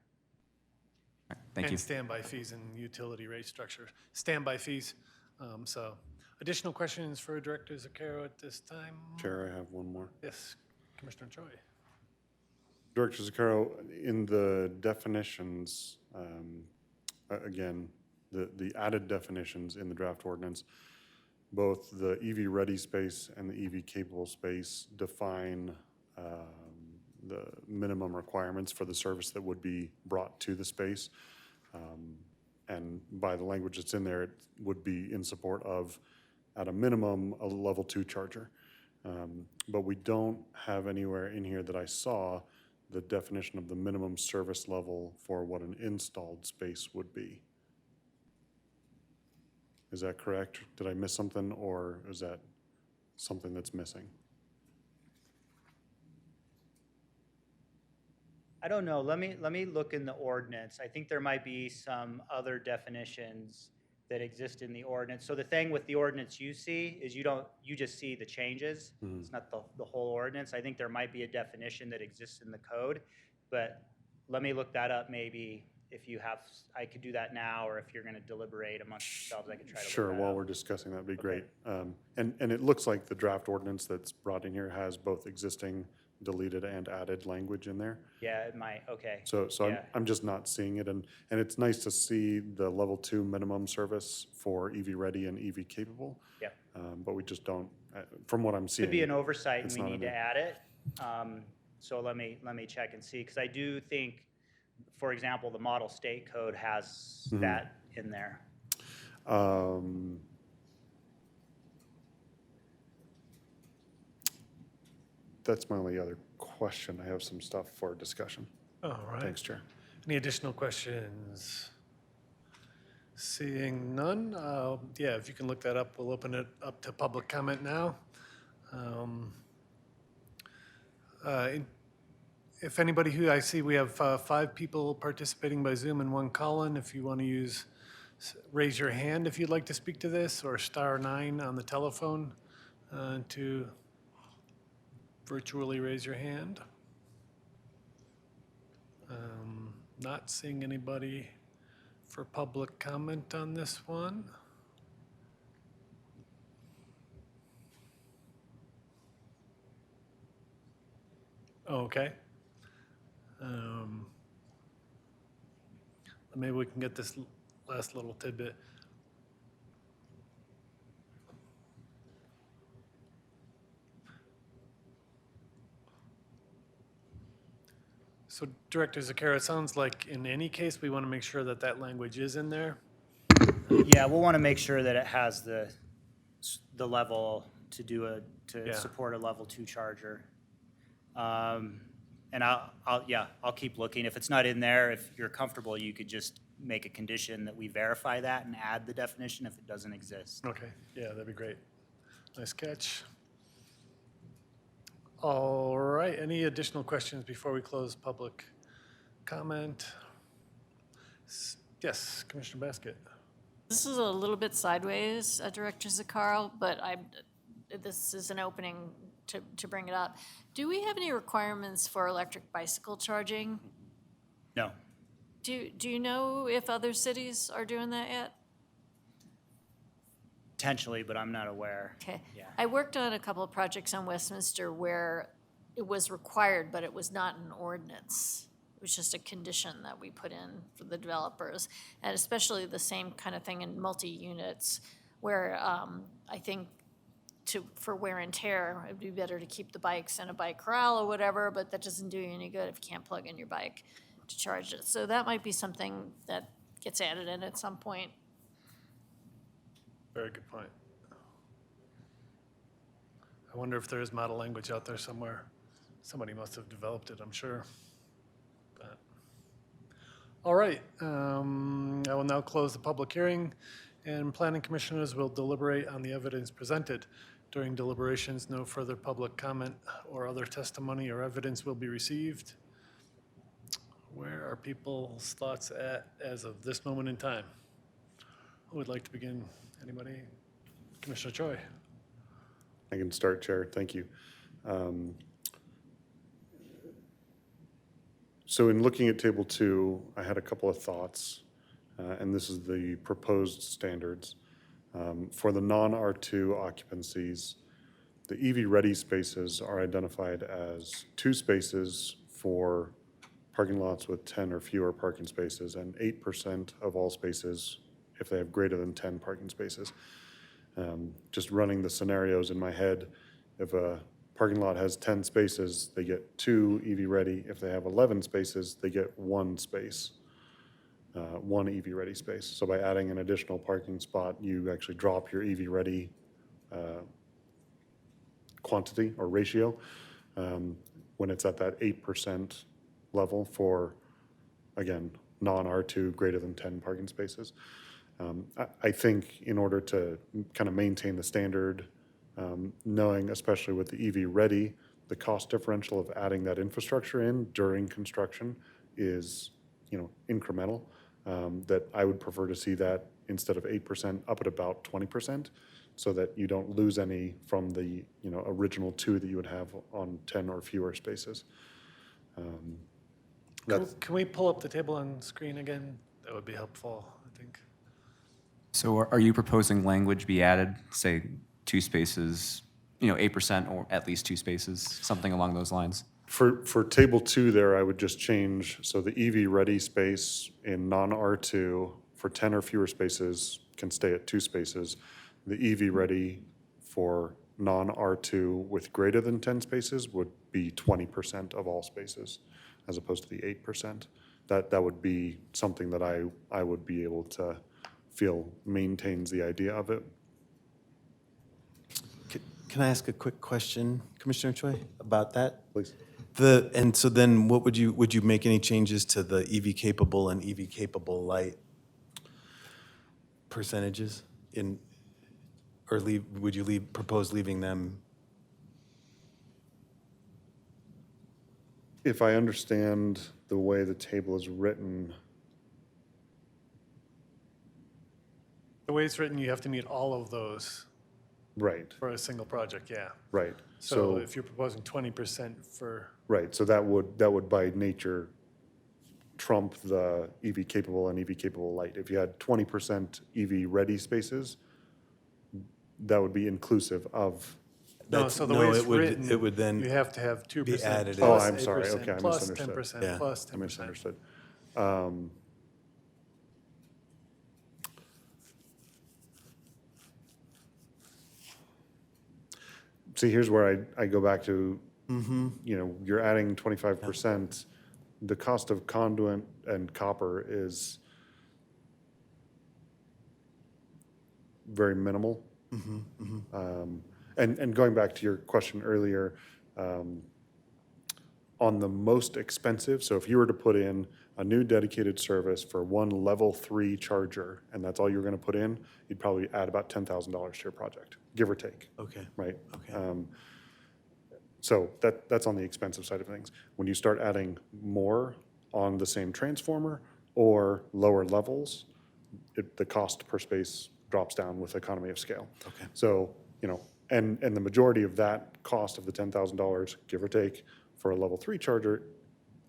Thank you. And standby fees and utility rate structure. Standby fees. So additional questions for Director Zucchero at this time? Chair, I have one more. Yes, Commissioner Choi. Director Zucchero, in the definitions, again, the added definitions in the draft ordinance, both the EV-ready space and the EV-capable space define the minimum requirements for the service that would be brought to the space. And by the language that's in there, it would be in support of, at a minimum, a level 2 charger. But we don't have anywhere in here that I saw the definition of the minimum service level for what an installed space would be. Is that correct? Did I miss something, or is that something that's missing? I don't know. Let me look in the ordinance. I think there might be some other definitions that exist in the ordinance. So the thing with the ordinance you see is you just see the changes. It's not the whole ordinance. I think there might be a definition that exists in the code, but let me look that up maybe if you have, I could do that now, or if you're gonna deliberate amongst yourselves, I could try to look Sure, that while up. we're discussing, that'd be great. And it looks like the draft ordinance that's brought in here has both existing deleted and added language in there. Yeah, it might, okay. So Yeah. I'm just not seeing it, and it's nice to see the level 2 minimum service for EV ready and EV capable. Yeah. But we just don't, from what I'm seeing. Could be an oversight and it's we not need in to there. add it. So let me check and see, because I do think, for example, the model state code has that in there. That's my only other question. I have some stuff for discussion. All right. Thanks, Chair. Any additional questions? Seeing none, yeah, if you can look that up, we'll open it up to public comment now. If anybody who, I see we have 5 people participating by Zoom and 1 call-in. If you want to use, raise your hand if you'd like to speak to this, or *9 on the telephone to virtually raise your hand. Not seeing anybody for public comment on this one. Okay. Maybe we can get this last little tidbit. So Director Zakara, it sounds like in any case, we want to make sure that that language is in there. Yeah, we'll want to make sure that it has the level to Yeah. support a level 2 charger. And I'll keep looking. If it's not in there, if you're comfortable, you could just make a condition that we verify that and add the definition if it doesn't exist. Okay, yeah, that'd be great. Nice catch. All right, any additional questions before we close public comment? Yes, Commissioner Basket. This is a little bit sideways, Director Zaccaro, but this is an opening to bring it up. Do we have any requirements for electric bicycle charging? No. Do you know if other cities are doing that yet? Potentially, but I'm not aware. Okay. Yeah. I worked on a couple of projects on Westminster where it was required, but it was not an ordinance. It was just a condition that we put in for the developers. And especially the same kind of thing in multi-units where I think for wear and tear, it'd be better to keep the bikes in a bike corral or whatever, but that doesn't do you any good if you can't plug in your bike to charge it. So that might be something that gets added in at some point. Very good point. I wonder if there is model language out there somewhere. Somebody must have developed it, I'm sure. But, all right, I will now close the public hearing, and planning commissioners will deliberate on the evidence presented. During deliberations, no further public comment or other testimony or evidence will be received. Where are people's thoughts at as of this moment in time? Who would like to begin? Anybody? Commissioner Choi. I can start, Chair. Thank you. So in looking at Table 2, I had a couple of thoughts, and this is the proposed standards. For the non-R2 occupancies, the EV-ready spaces are identified as 2 spaces for parking lots with 10 or fewer parking spaces, and 8% of all spaces if they have greater than 10 parking spaces. Just running the scenarios in my head, if a parking lot has 10 spaces, they get 2 EV-ready. If they have 11 spaces, they get 1 space, 1 EV-ready space. So by adding an additional parking spot, you actually drop your EV-ready quantity or ratio when it's at that 8% level for, again, non-R2 greater than 10 parking spaces. I think in order to kind of maintain the standard, knowing especially with the EV ready, the cost differential of adding that infrastructure in during construction is, incremental. That I would prefer to see that instead of 8%, up at about 20%, so that you don't lose any from the, original 2 that you would have on 10 or fewer spaces. Can we pull up the table on screen again? That would be helpful, I think. So are you proposing language be added, say 2 spaces, 8% or at least 2 spaces, something along those lines? For table 2 there, I would just change, so the EV ready space in non-R2 for 10 or fewer spaces can stay at 2 spaces. The EV ready for non-R2 with greater than 10 spaces would be 20% of all spaces, as opposed to the 8%. That would be something that I would be able to feel maintains the idea of it. Can I ask a quick question, Commissioner Choi, about that? Please. And so then what would you make any changes to the EV capable and EV capable light percentages or would you propose leaving them? If I understand the way the table is written, The way it's written, you have to meet all of those right, for a single project, yeah. right. So if you're proposing 20% for, Right, so that would by nature trump the EV capable and EV capable light. If you had 20% EV ready spaces, that would be inclusive of, no, so the way it's written, it would then you have to have 2% added in. oh, plus I'm sorry, 8% okay, I plus misunderstood. 10% Yeah. plus I 10%. misunderstood. See, here's where I go back to, you're adding 25%. The cost of conduit and copper is very minimal. And going back to your question earlier, on the most expensive, so if you were to put in a new dedicated service for one level 3 charger, and that's all you're gonna put in, you'd probably add about $10,000 to your project, give or take, Okay, right? okay. So that's on the expensive side of things. When you start adding more on the same transformer or lower levels, the cost per space drops down with economy of scale. Okay. So, and the majority of that cost of the $10,000, give or take, for a level 3 charger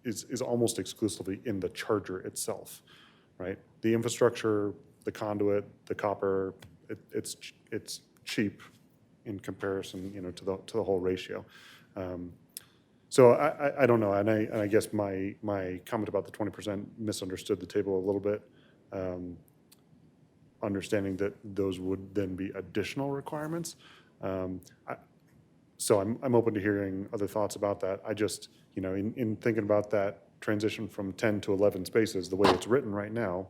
is almost exclusively in the charger itself, right? The infrastructure, the conduit, the copper, it's cheap in comparison, to the whole ratio. So I don't know, and I guess my comment about the 20% misunderstood the table a little bit, understanding that those would then be additional requirements. So I'm open to hearing other thoughts about that. I just, in thinking about that transition from 10 to 11 spaces, the way it's written right now,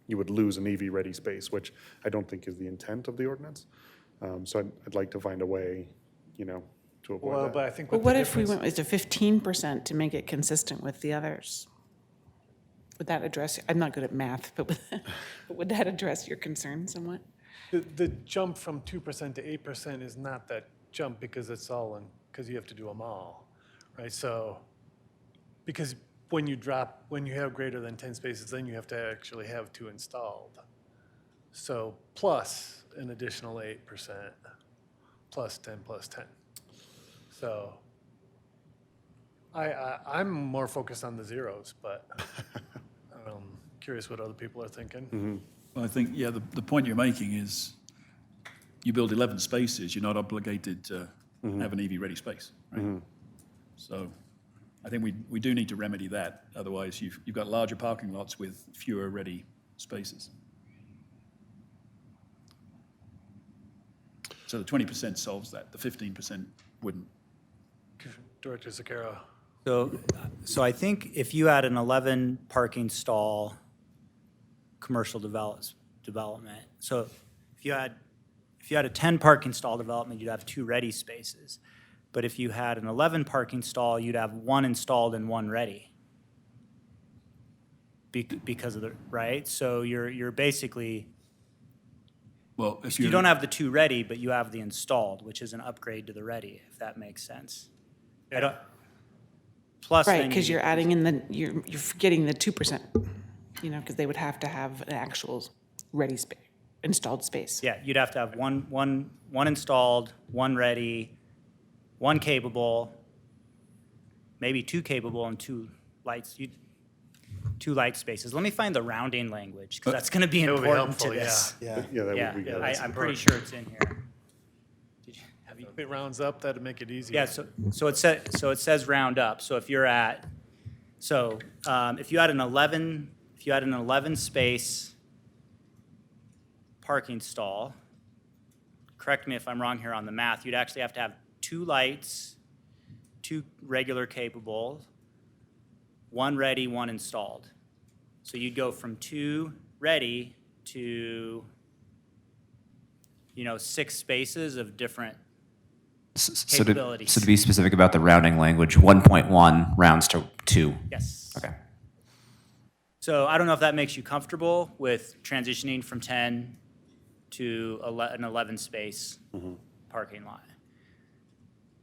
you would lose an EV-ready space, which I don't think is the intent of the ordinance. So I'd like to find a way, to avoid Well, that. but I think But with what the if we difference, went to 15% to make it consistent with the others? Would that address, I'm not good at math, but would that address your concern somewhat? the jump from 2% to 8% is not that jump because it's all in, because you have to do them all, right? So, because when you have greater than 10 spaces, then you have to actually have 2 installed. So plus an additional 8%, plus 10, plus 10. So I'm more focused on the zeros, but I'm curious what other people are thinking. Well, I think, yeah, the point you're making is you build 11 spaces, you're not obligated to have an EV-ready space, right? So I think we do need to remedy that. Otherwise, you've got larger parking lots with fewer ready spaces. So the 20% solves that. The 15% wouldn't. Director Zucchero. So I think if you had an 11 parking stall commercial development, so if you had a 10 parking stall development, you'd have 2 ready spaces. But if you had an 11 parking stall, you'd have 1 installed and 1 ready. Because of the, right? So you're basically, Well, if you don't have the 2 ready, but you have the installed, which is an upgrade to the ready, if that makes sense. I don't. Plus, Right, then because you- you're adding in you're forgetting the 2%, because they would have to have an actual ready space, installed space. Yeah, you'd have to have one installed, one ready, one capable, maybe two capable and two lights. Two light spaces. Let me find the rounding language, because that's going to be That would be important to helpful, yeah. this. Yeah. Yeah, that Yeah, would be good. I'm pretty sure it's in here. If it rounds up, that'd make it easier. Yeah, so it says round up. So if you're at, if you had an 11 space parking stall, correct me if I'm wrong here on the math, you'd actually have to have two lights, two regular capable, one ready, one installed. So you'd go from two ready to, 6 spaces of different So capabilities. to be specific about the rounding language, 1.1 rounds to 2. Yes. Okay. So I don't know if that makes you comfortable with transitioning from 10 to an 11 space parking lot.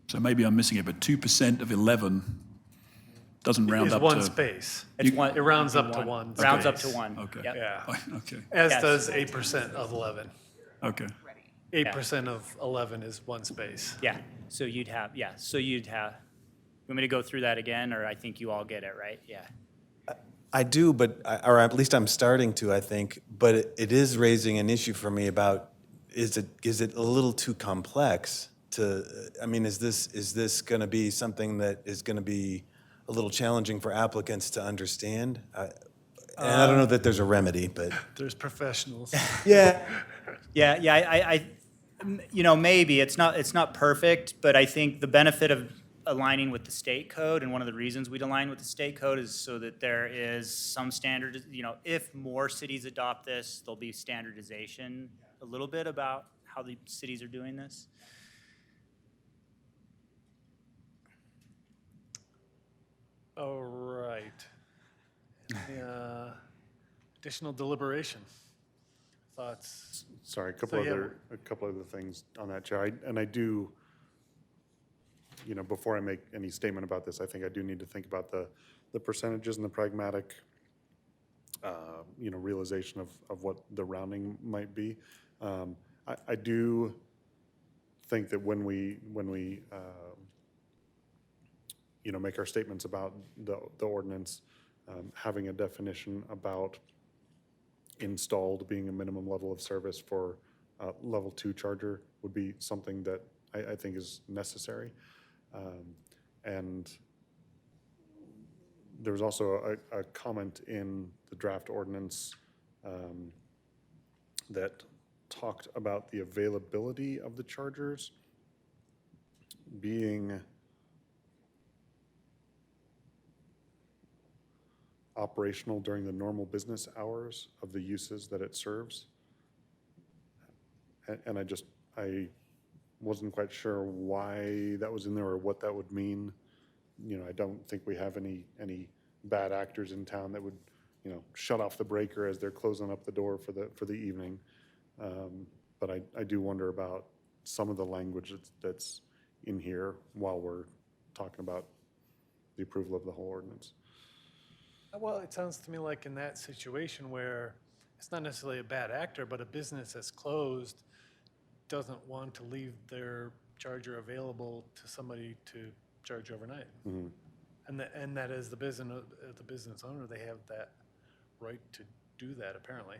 So maybe I'm missing it, but 2% of 11 doesn't round Is up one to... space. It's one. It rounds up to one. one Rounds up to space. one. Okay. Yep. Yeah, Okay, as Yes. does 8% of 11. okay. 8% of 11 is one space. Yeah. So you'd have. You want me to go through that again, or I think you all get it, right? Yeah. I do, or at least I'm starting to, I think, but it is raising an issue for me about, is it a little too complex to, is this going to be something that is going to be a little challenging for applicants to understand? And I don't know that there's a remedy, but. There's professionals. Yeah. I maybe it's not perfect, but I think the benefit of aligning with the state code, and one of the reasons we'd align with the state code is so that there is some standard, if more cities adopt this, there'll be standardization a little bit about how the cities are doing this. All right. Any, additional deliberation? Thoughts? Sorry, a couple other things on that, Chair. I do, before I make any statement about this, I think I do need to think about the percentages and the pragmatic, realization of what the rounding might be. I do think that when we make our statements about the ordinance, having a definition about installed being a minimum level of service for level 2 charger would be something that I think is necessary. And there was also a comment in the draft ordinance that talked about the availability of the chargers being operational during the normal business hours of the uses that it serves. And I wasn't quite sure why that was in there or what that would mean. I don't think we have any bad actors in town that would, shut off the breaker as they're closing up the door for the evening. But I do wonder about some of the language that's in here while we're talking about the approval of the whole ordinance. Well, it sounds to me like in that situation where it's not necessarily a bad actor, but a business that's closed doesn't want to leave their charger available to somebody to charge overnight. Mm-hmm. And that is the business owner, they have that right to do that, apparently.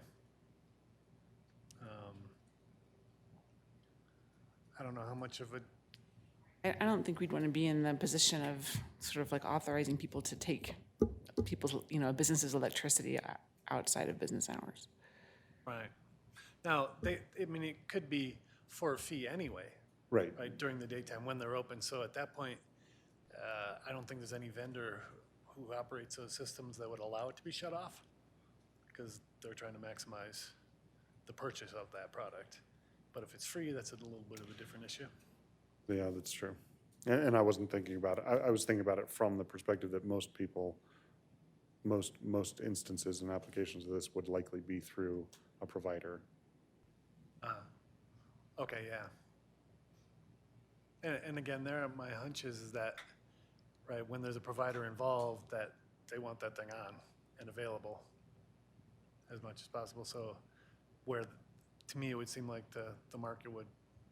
I don't know how much of a, I don't think we'd want to be in the position of sort of like authorizing people to take people's, a business's electricity outside of business hours. right. Now, it could be for a fee anyway. Right. Right, during the daytime when they're open. So at that point, I don't think there's any vendor who operates those systems that would allow it to be shut off because they're trying to maximize the purchase of that product. But if it's free, that's a little bit of a different issue. Yeah, that's true. And I wasn't thinking about it. I was thinking about it from the perspective that most people, most instances and applications of this would likely be through a provider. Okay, yeah. And again, my hunch is that, right, when there's a provider involved, that they want that thing on and available as much as possible. So where, to me, it would seem like the market would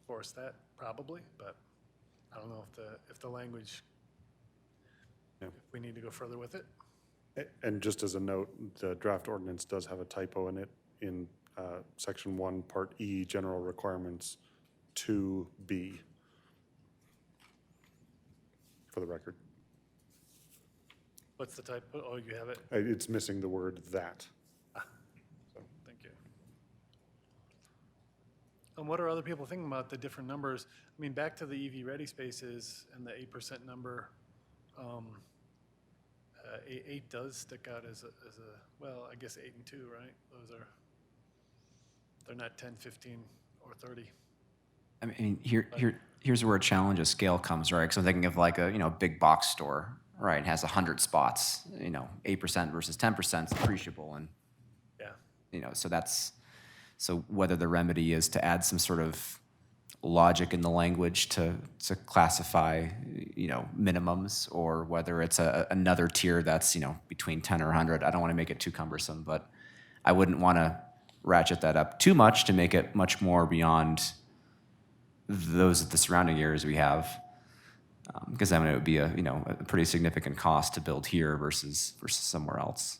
force that, probably, but I don't know if the language, Yeah. if we need to go further with it. And just as a note, the draft ordinance does have a typo in it in Section 1, Part E, General Requirements 2B, for the record. What's the type? Oh, you have it? It's missing the word "that." So, thank you. And what are other people thinking about the different numbers? I mean, back to the EV ready spaces and the 8% number, 8 does stick out as a, well, I guess 8 and 2, right? They're not 10, 15, or 30. I mean, here's where a challenge of scale comes, right? Because I'm thinking of like a, big box store, right? It has 100 spots, 8% versus 10% is appreciable. And, Yeah. so whether the remedy is to add some sort of logic in the language to classify, minimums, or whether it's another tier that's, between 10 or 100. I don't want to make it too cumbersome, but I wouldn't want to ratchet that up too much to make it much more beyond the surrounding areas we have. Because then it would be a pretty significant cost to build here versus somewhere else.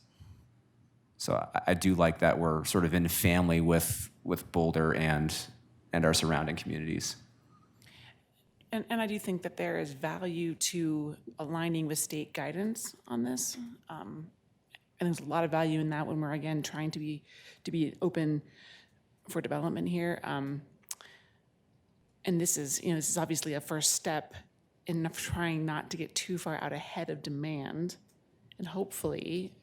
So I do like that we're sort of in family with Boulder and our surrounding communities. And I do think that there is value to aligning with state guidance on this. And there's a lot of value in that when we're, again, trying to be open for development here. And this is obviously a first step in trying not to get too far out ahead of demand. And hopefully,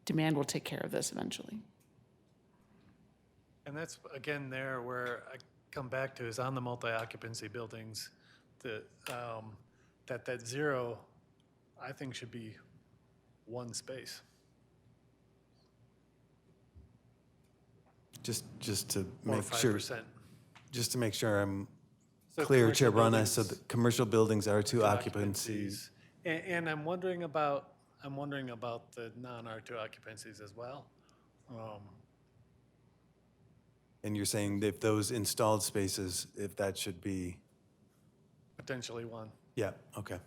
demand will take care of this eventually. And that's, again, there where I come back to is on the multi-occupancy buildings, that 0, I think, should be 1 space. Just to Or make sure, 5%. just to make sure I'm So clear, commercial Chair Brana, so buildings, the commercial buildings are 2 two occupancies. And I'm wondering about the non-R2 occupancies as well. And you're saying if those installed spaces, if that should be, Potentially 1 yeah, okay.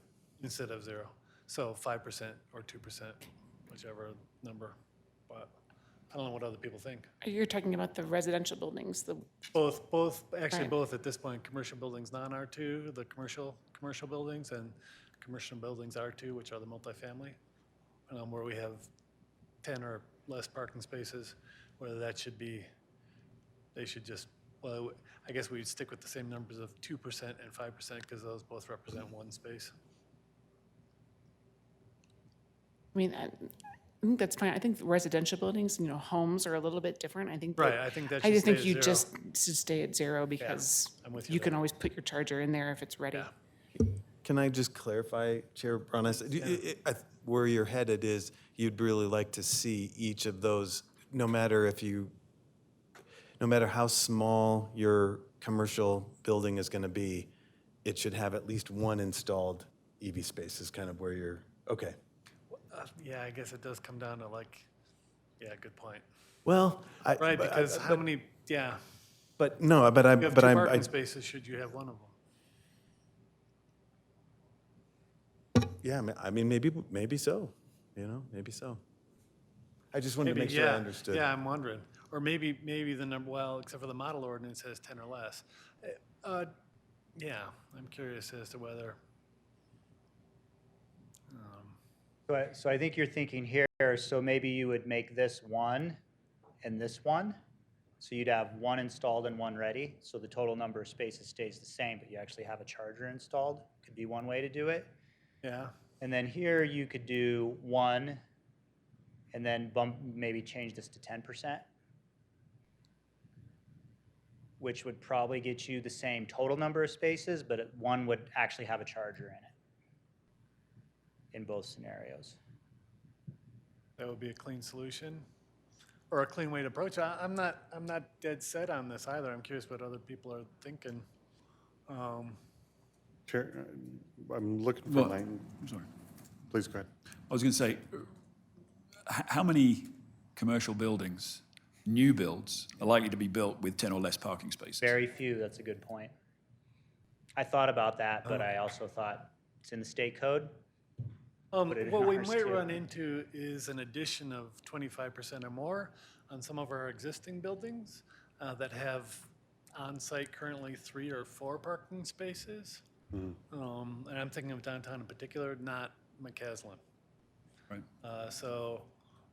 instead of 0. So 5% or 2%, whichever number. But I don't know what other people think. You're talking about the residential buildings, Both, actually Right. both at this point, commercial buildings non-R2, the commercial buildings, and commercial buildings R2, which are the multifamily, where we have 10 or less parking spaces, whether that should be, they should just, well, I guess we'd stick with the same numbers of 2% and 5% because those both represent 1 space. I mean, I think that's fine. I think residential buildings, homes are a little bit different. I think Right, I think that I should just stay think at you 0. just should stay at 0 because I'm with you you can there. always put your charger in there if it's ready. Yeah. Can I just clarify, Chair Brana? Where you're headed is you'd really like to see each of those, no matter how small your commercial building is going to be, it should have at least 1 installed EV space is kind of where you're, okay. Yeah, I guess it does come down to good point. Well, Right, because how many, yeah, But no, but you have 2 I'm, parking spaces, should you have 1 of them? yeah, I mean, maybe so, maybe so. I just wanted to Maybe, make sure I yeah, understood. Yeah, I'm wondering. Or maybe the number, well, except for the model ordinance has 10 or less. Yeah, I'm curious as to whether, So I think you're thinking here, so maybe you would make this 1 and this 1. So you'd have 1 installed and 1 ready. So the total number of spaces stays the same, but you actually have a charger installed. Could be one way to do it. yeah, And then here you could do 1 and then maybe change this to 10%, which would probably get you the same total number of spaces, but 1 would actually have a charger in it in both scenarios. that would be a clean solution or a clean way to approach it. I'm not dead set on this either. I'm curious what other people are thinking. Chair, I'm looking for Well, language. I'm sorry. Please go ahead. I was going to say, how many commercial buildings new builds are likely to be built with 10 or less parking spaces. Very few, that's a good point. I thought about that, but I also thought it's in the state code. Put it in What we ours, might too. run into is an addition of 25% or more on some of our existing buildings that have on-site currently 3 or 4 parking spaces. And I'm thinking of downtown in particular, not McCaslin. Right. So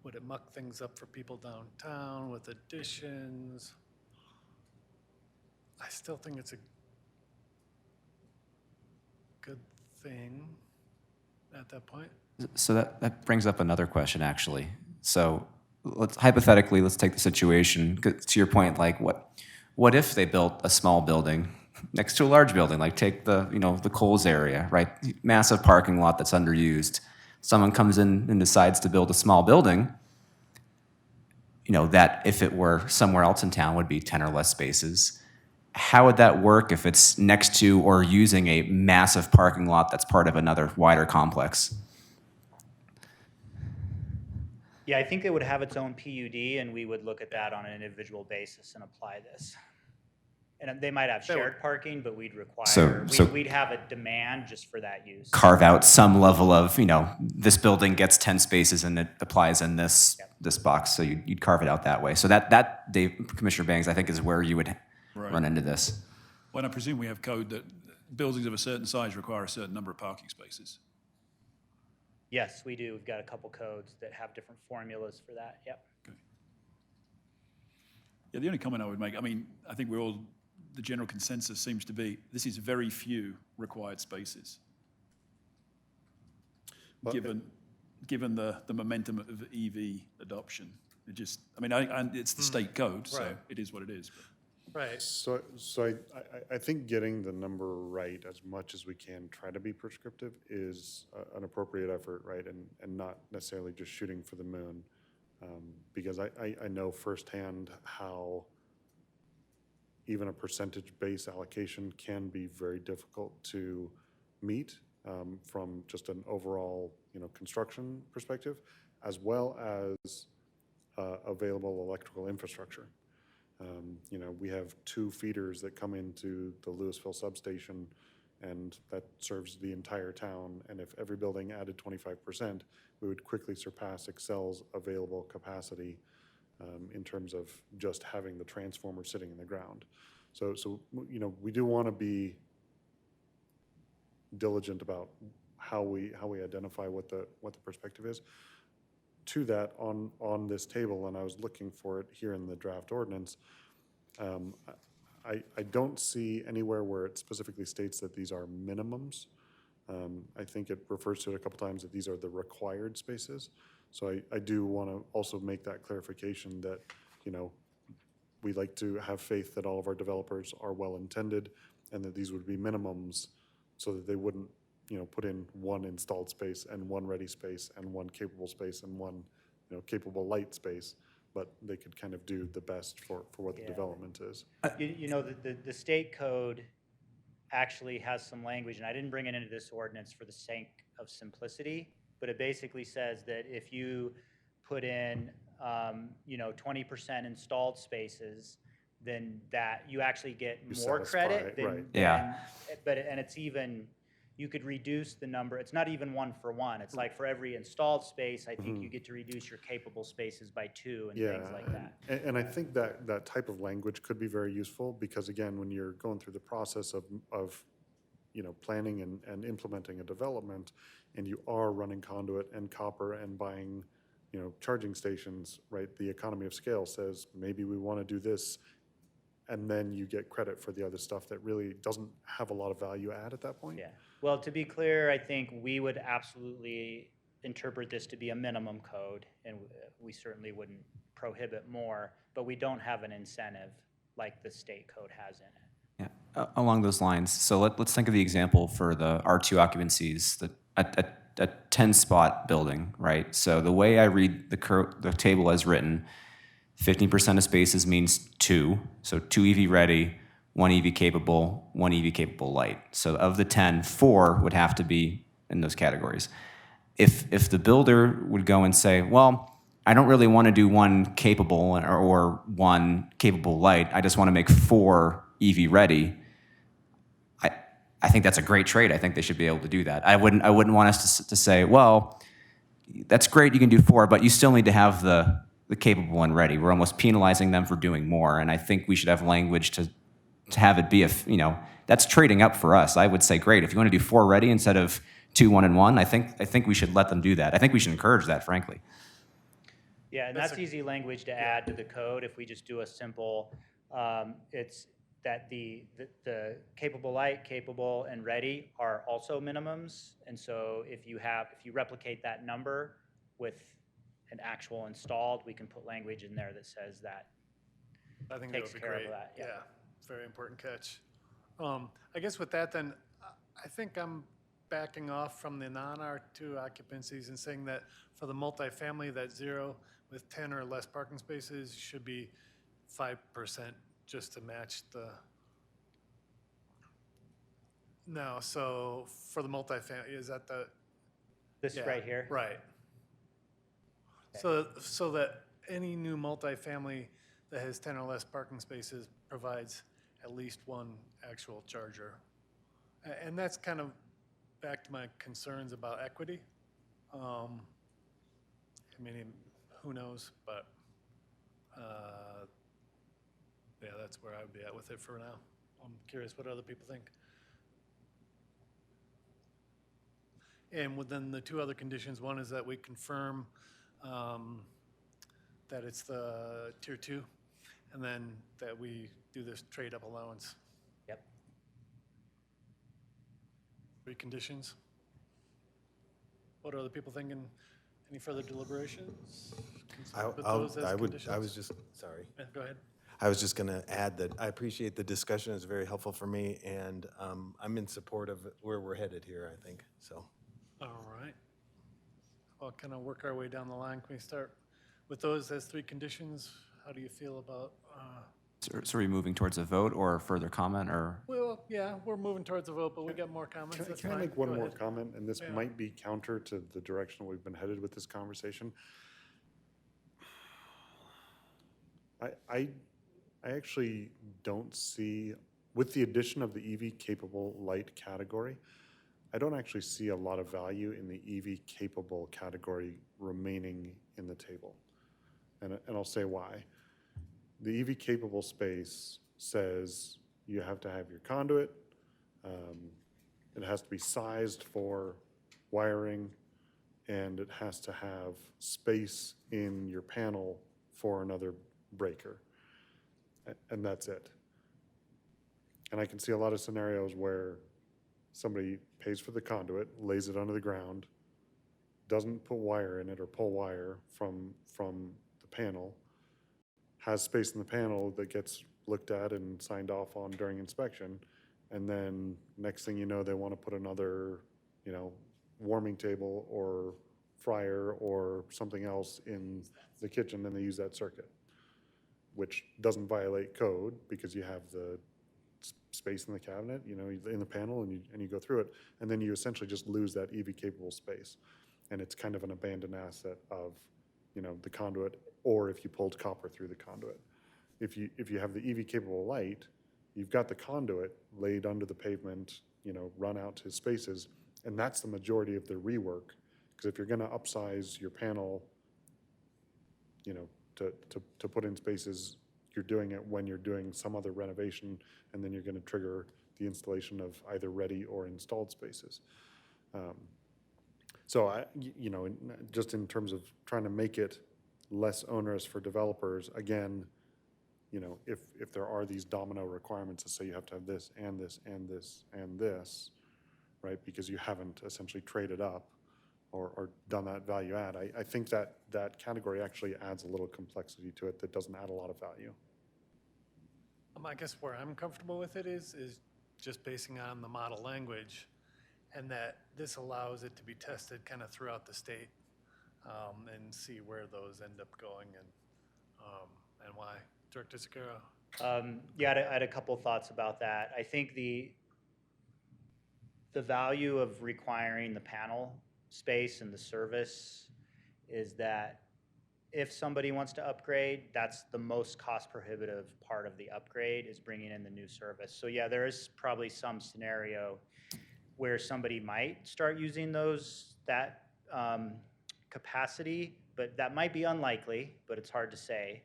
would it muck things up for people downtown with additions? I still think it's a good thing at that point. So that brings up another question, actually. So let's take the situation, 'cause to your point, like what if they built a small building next to a large building, like take the Coles area, right? Massive parking lot that's underused. Someone comes in and decides to build a small building, that if it were somewhere else in town would be 10 or less spaces. How would that work if it's next to or using a massive parking lot that's part of another wider complex? Yeah, I think it would have its own PUD, and we would look at that on an individual basis and apply this. And they might have shared parking, but we'd require, we'd have a demand just for that use. Carve out some level of, this building gets 10 spaces and it applies in this box, so you'd carve it out that way. So that Dave, Commissioner Bangs, I think is where you would run into this. Well, I presume we have code that buildings of a certain size require a certain number of parking spaces. Yes, we do. We've got a couple codes that have different formulas for that, yep. Okay. Yeah, the only comment I would make, I think the general consensus seems to be, this is very few required spaces. Well, Given the momentum of EV adoption. It just, and it's the state code, so Right. it is what it is. But. Right. So I think getting the number right as much as we can, try to be prescriptive, is an appropriate effort, right? And not necessarily just shooting for the moon. Because I know firsthand how even a percentage-based allocation can be very difficult to meet from just an overall, construction perspective, as well as available electrical infrastructure. We have 2 feeders that come into the Louisville substation, and that serves the entire town. And if every building added 25%, we would quickly surpass Excel's available capacity in terms of just having the transformer sitting in the ground. So we do want to be diligent about how we identify what the perspective is. To that, on this table, and I was looking for it here in the draft ordinance, I don't see anywhere where it specifically states that these are minimums. I think it refers to it a couple times that these are the required spaces. So I do want to also make that clarification that, we like to have faith that all of our developers are well-intended and that these would be minimums so that they wouldn't, put in 1 installed space and 1 ready space and 1 capable space and 1, capable light space, but they could kind of do the best for what the development is. The state code actually has some language, and I didn't bring it into this ordinance for the sake of simplicity, but it basically says that if you put in, 20% installed spaces, then that you actually get more credit than, right. Yeah. And it's even, you could reduce the number. It's not even 1 for 1. It's like for every installed space, I think you get to reduce your capable spaces by 2 and things like that. And I think that type of language could be very useful because, again, when you're going through the process of planning and implementing a development, and you are running conduit and copper and buying, charging stations, right? The economy of scale says maybe we want to do this, and then you get credit for the other stuff that really doesn't have a lot of value add at that point. Yeah. Well, to be clear, I think we would absolutely interpret this to be a minimum code, and we certainly wouldn't prohibit more, but we don't have an incentive like the state code has in it. Yeah, along those lines. So let's think of the example for the R2 occupancies, a 10-spot building, right? So the way I read the table as written, 15% of spaces means 2, so 2 EV ready, 1 EV capable, 1 EV capable light. So of the 10, 4 would have to be in those categories. If the builder would go and say, well, I don't really want to do one capable or one capable light. I just want to make 4 EV ready. I think that's a great trade. I think they should be able to do that. I wouldn't want us to say, well, that's great, you can do 4, but you still need to have the capable one ready. We're almost penalizing them for doing more, and I think we should have language to have it be that's trading up for us. I would say, great, if you want to do 4 ready instead of 2, 1, and 1, I think we should let them do that. I think we should encourage that, frankly. Yeah, and that's easy language to add to the code if we just do a simple, it's that the capable light, capable, and ready are also minimums. And so if you replicate that number with an actual installed, we can put language in there that says that I think takes that would be care great. of that. Yeah, very important catch. I guess with that then, I think I'm backing off from the non-R2 occupancies and saying that for the multifamily, that 0 with 10 or less parking spaces should be 5% just to match the. No, so for the multifamily, is that the? This Yeah, right here? Right. So that any new multifamily that has 10 or less parking spaces provides at least one actual charger. And that's kind of back to my concerns about equity. I mean, who knows, but yeah, that's where I would be at with it for now. I'm curious what other people think. And within the 2 other conditions, one is that we confirm that it's the tier 2, and then that we do this trade-up allowance. Yep. 3 conditions. What are other people thinking? Any further deliberations? Put those as I was conditions? just, sorry. Yeah, go ahead. I was just going to add that I appreciate the discussion. It's very helpful for me, and I'm in support of where we're headed here, I think, so. All right. Well, kind of work our way down the line. Can we start with those as 3 conditions? How do you feel about? So are we moving towards a vote or further comment, or? Well, yeah, we're moving towards a vote, but we got more comments. That's Can I fine. make one Go more ahead. comment? And this Yeah. might be counter to the direction we've been headed with this conversation. I actually don't see, with the addition of the EV capable light category, I don't actually see a lot of value in the EV capable category remaining in the table. And I'll say why. The EV capable space says you have to have your conduit. It has to be sized for wiring, and it has to have space in your panel for another breaker. And that's it. And I can see a lot of scenarios where somebody pays for the conduit, lays it under the ground, doesn't put wire in it or pull wire from the panel, has space in the panel that gets looked at and signed off on during inspection, and then next thing you know, they want to put another, warming table or fryer or something else in the kitchen, and they use that circuit, which doesn't violate code because you have the space in the cabinet, in the panel, and you go through it, and then you essentially just lose that EV capable space, and it's kind of an abandoned asset of, the conduit, or if you pulled copper through the conduit. If you have the EV capable light, you've got the conduit laid under the pavement, run out to spaces, and that's the majority of the rework. Because if you're going to upsize your panel, to put in spaces, you're doing it when you're doing some other renovation, and then you're going to trigger the installation of either ready or installed spaces. So just in terms of trying to make it less onerous for developers, again, if there are these domino requirements that say you have to have this and this and this and this, right? Because you haven't essentially traded up or done that value add. I think that category actually adds a little complexity to it that doesn't add a lot of value. I guess where I'm comfortable with it is just basing on the model language, and that this allows it to be tested kind of throughout the state, and see where those end up going and why. Director Zucchero. Yeah, I had a couple thoughts about that. I think the value of requiring the panel space and the service is that if somebody wants to upgrade, that's the most cost prohibitive part of the upgrade is bringing in the new service. So yeah, there is probably some scenario where somebody might start using that capacity, but that might be unlikely, but it's hard to say.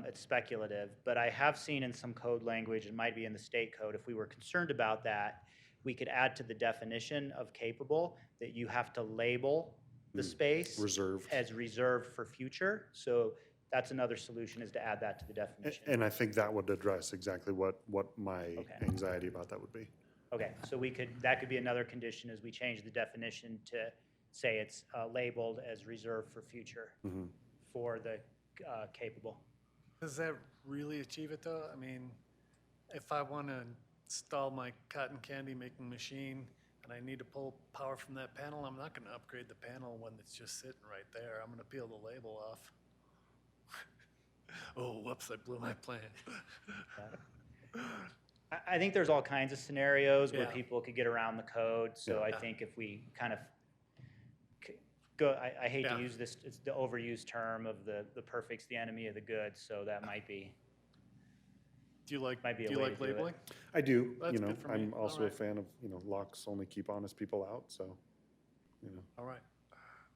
It's speculative, but I have seen in some code language, it might be in the state code, if we were concerned about that, we could add to the definition of capable that you have to label the space Reserved. as reserved for future. So that's another solution, is to add that to the definition. And I think that would address exactly what my Okay. anxiety about that would be. Okay, so that could be another condition, as we change the definition to say it's labeled as reserved for future for the capable. Does that really achieve it though? I mean, if I want to install my cotton candy making machine and I need to pull power from that panel, I'm not going to upgrade the panel when it's just sitting right there. I'm going to peel the label off. Oh, whoops, I blew my plan. I think there's all kinds of scenarios where Yeah. people could get around the code. So I think if we kind of I hate Yeah. to use this, it's the overused term of the perfect's the enemy of the good. So that might be. Do you like, Might be a do you way like to do it. labeling? I do, That's you know, good for me. I'm All also a right. fan of, locks only keep honest people out, so, All right,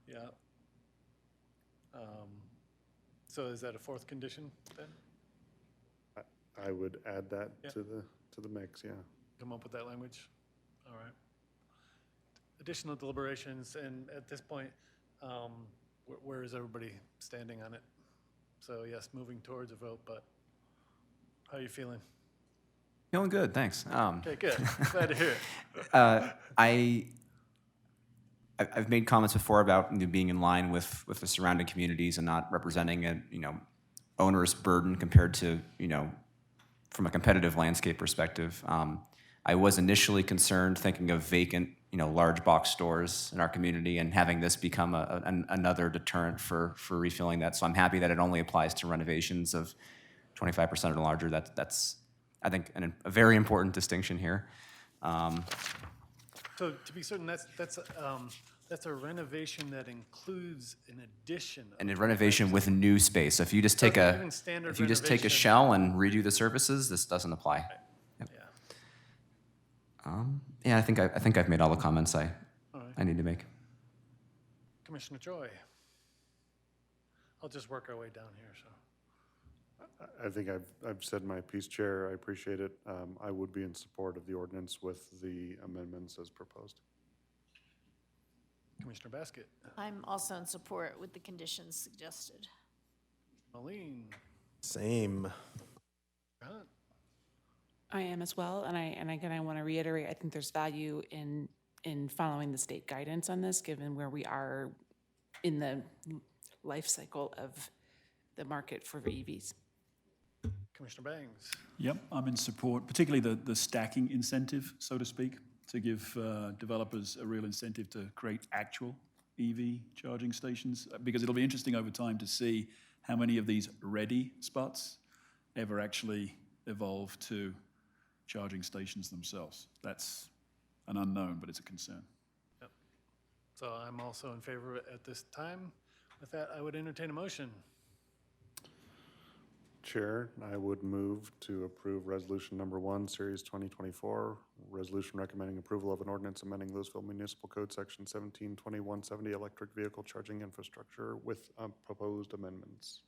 yeah. So is that a fourth condition then? I would add that Yeah. to the mix, yeah. Come up with that language? All right. Additional deliberations, and at this point, where is everybody standing on it? So yes, moving towards a vote, but how are you feeling? Feeling good, thanks. Okay, good. Glad to hear it. I've made comments before about being in line with the surrounding communities and not representing a onerous burden compared to from a competitive landscape perspective. I was initially concerned thinking of vacant large box stores in our community and having this become another deterrent for refilling that. So I'm happy that it only applies to renovations of 25% or larger. That's I think a very important distinction here. So to be certain, that's a renovation that includes an addition. And a of renovation with new space. So if you just take So even standard if you just take a renovation- shell and redo the surfaces, this doesn't apply. Yep. Yeah. Yeah, I think I've made all the comments All right. I need to make. Commissioner Choi. I'll just work our way down here, so. I think I've said my piece, Chair. I appreciate it. I would be in support of the ordinance with the amendments as proposed. Commissioner Basket. I'm also in support with the conditions suggested. Marlene. Same. Hunt. I am as well, and again, I want to reiterate, I think there's value in following the state guidance on this, given where we are in the life cycle of the market for EVs. Commissioner Bangs. Yep, I'm in support, particularly the stacking incentive, so to speak, to give developers a real incentive to create actual EV charging stations, because it'll be interesting over time to see how many of these ready spots ever actually evolve to charging stations themselves. That's an unknown, but it's a concern. Yep. So I'm also in favor of it at this time. With that, I would entertain a motion. Chair, I would move to approve Resolution Number 1, Series 2024, resolution recommending approval of an ordinance amending Louisville Municipal Code Section 172170, electric vehicle charging infrastructure with proposed amendments.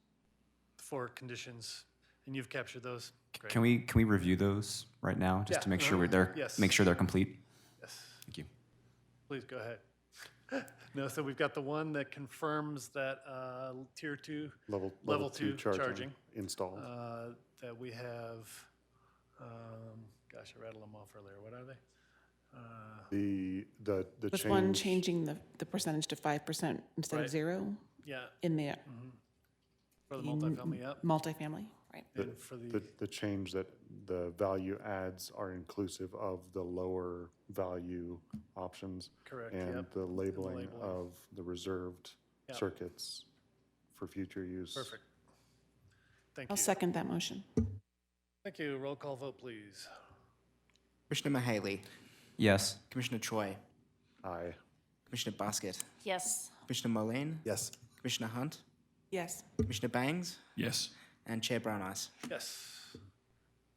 4 conditions, and you've captured those. Great. Can we review those right now, just to Yeah, make sure they're yes. make sure they're complete? Yes, Thank you. please go ahead. No, so we've got the one that confirms that Tier 2, Level 2 charging charging. installed. That we have, gosh, I rattled them off earlier. What are they? The Was change. one changing the percentage to 5% instead Right. of 0 Yeah, in the for the multifamily, yep. multifamily, right? And for the, The change that the value adds are inclusive of the lower value options. Correct, And yep. the labeling labeling. of the reserved Yep. circuits for future use. perfect. Thank I'll you. second that motion. Thank you. Roll call vote, please. Commissioner Mahaley, Yes. Commissioner Choi, Aye. Commissioner Basket, Yes. Commissioner Mullane, Yes. Commissioner Hunt, Yes. Commissioner Bangs, Yes. and Chair Brown eyes. Yes.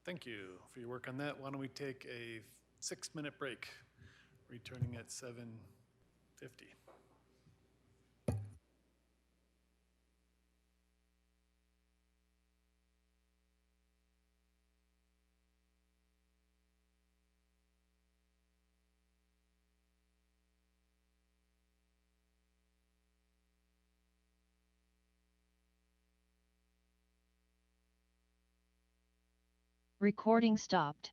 Thank you for your work on that. Why don't we take a 6-minute break, returning at 7:50. Recording stopped.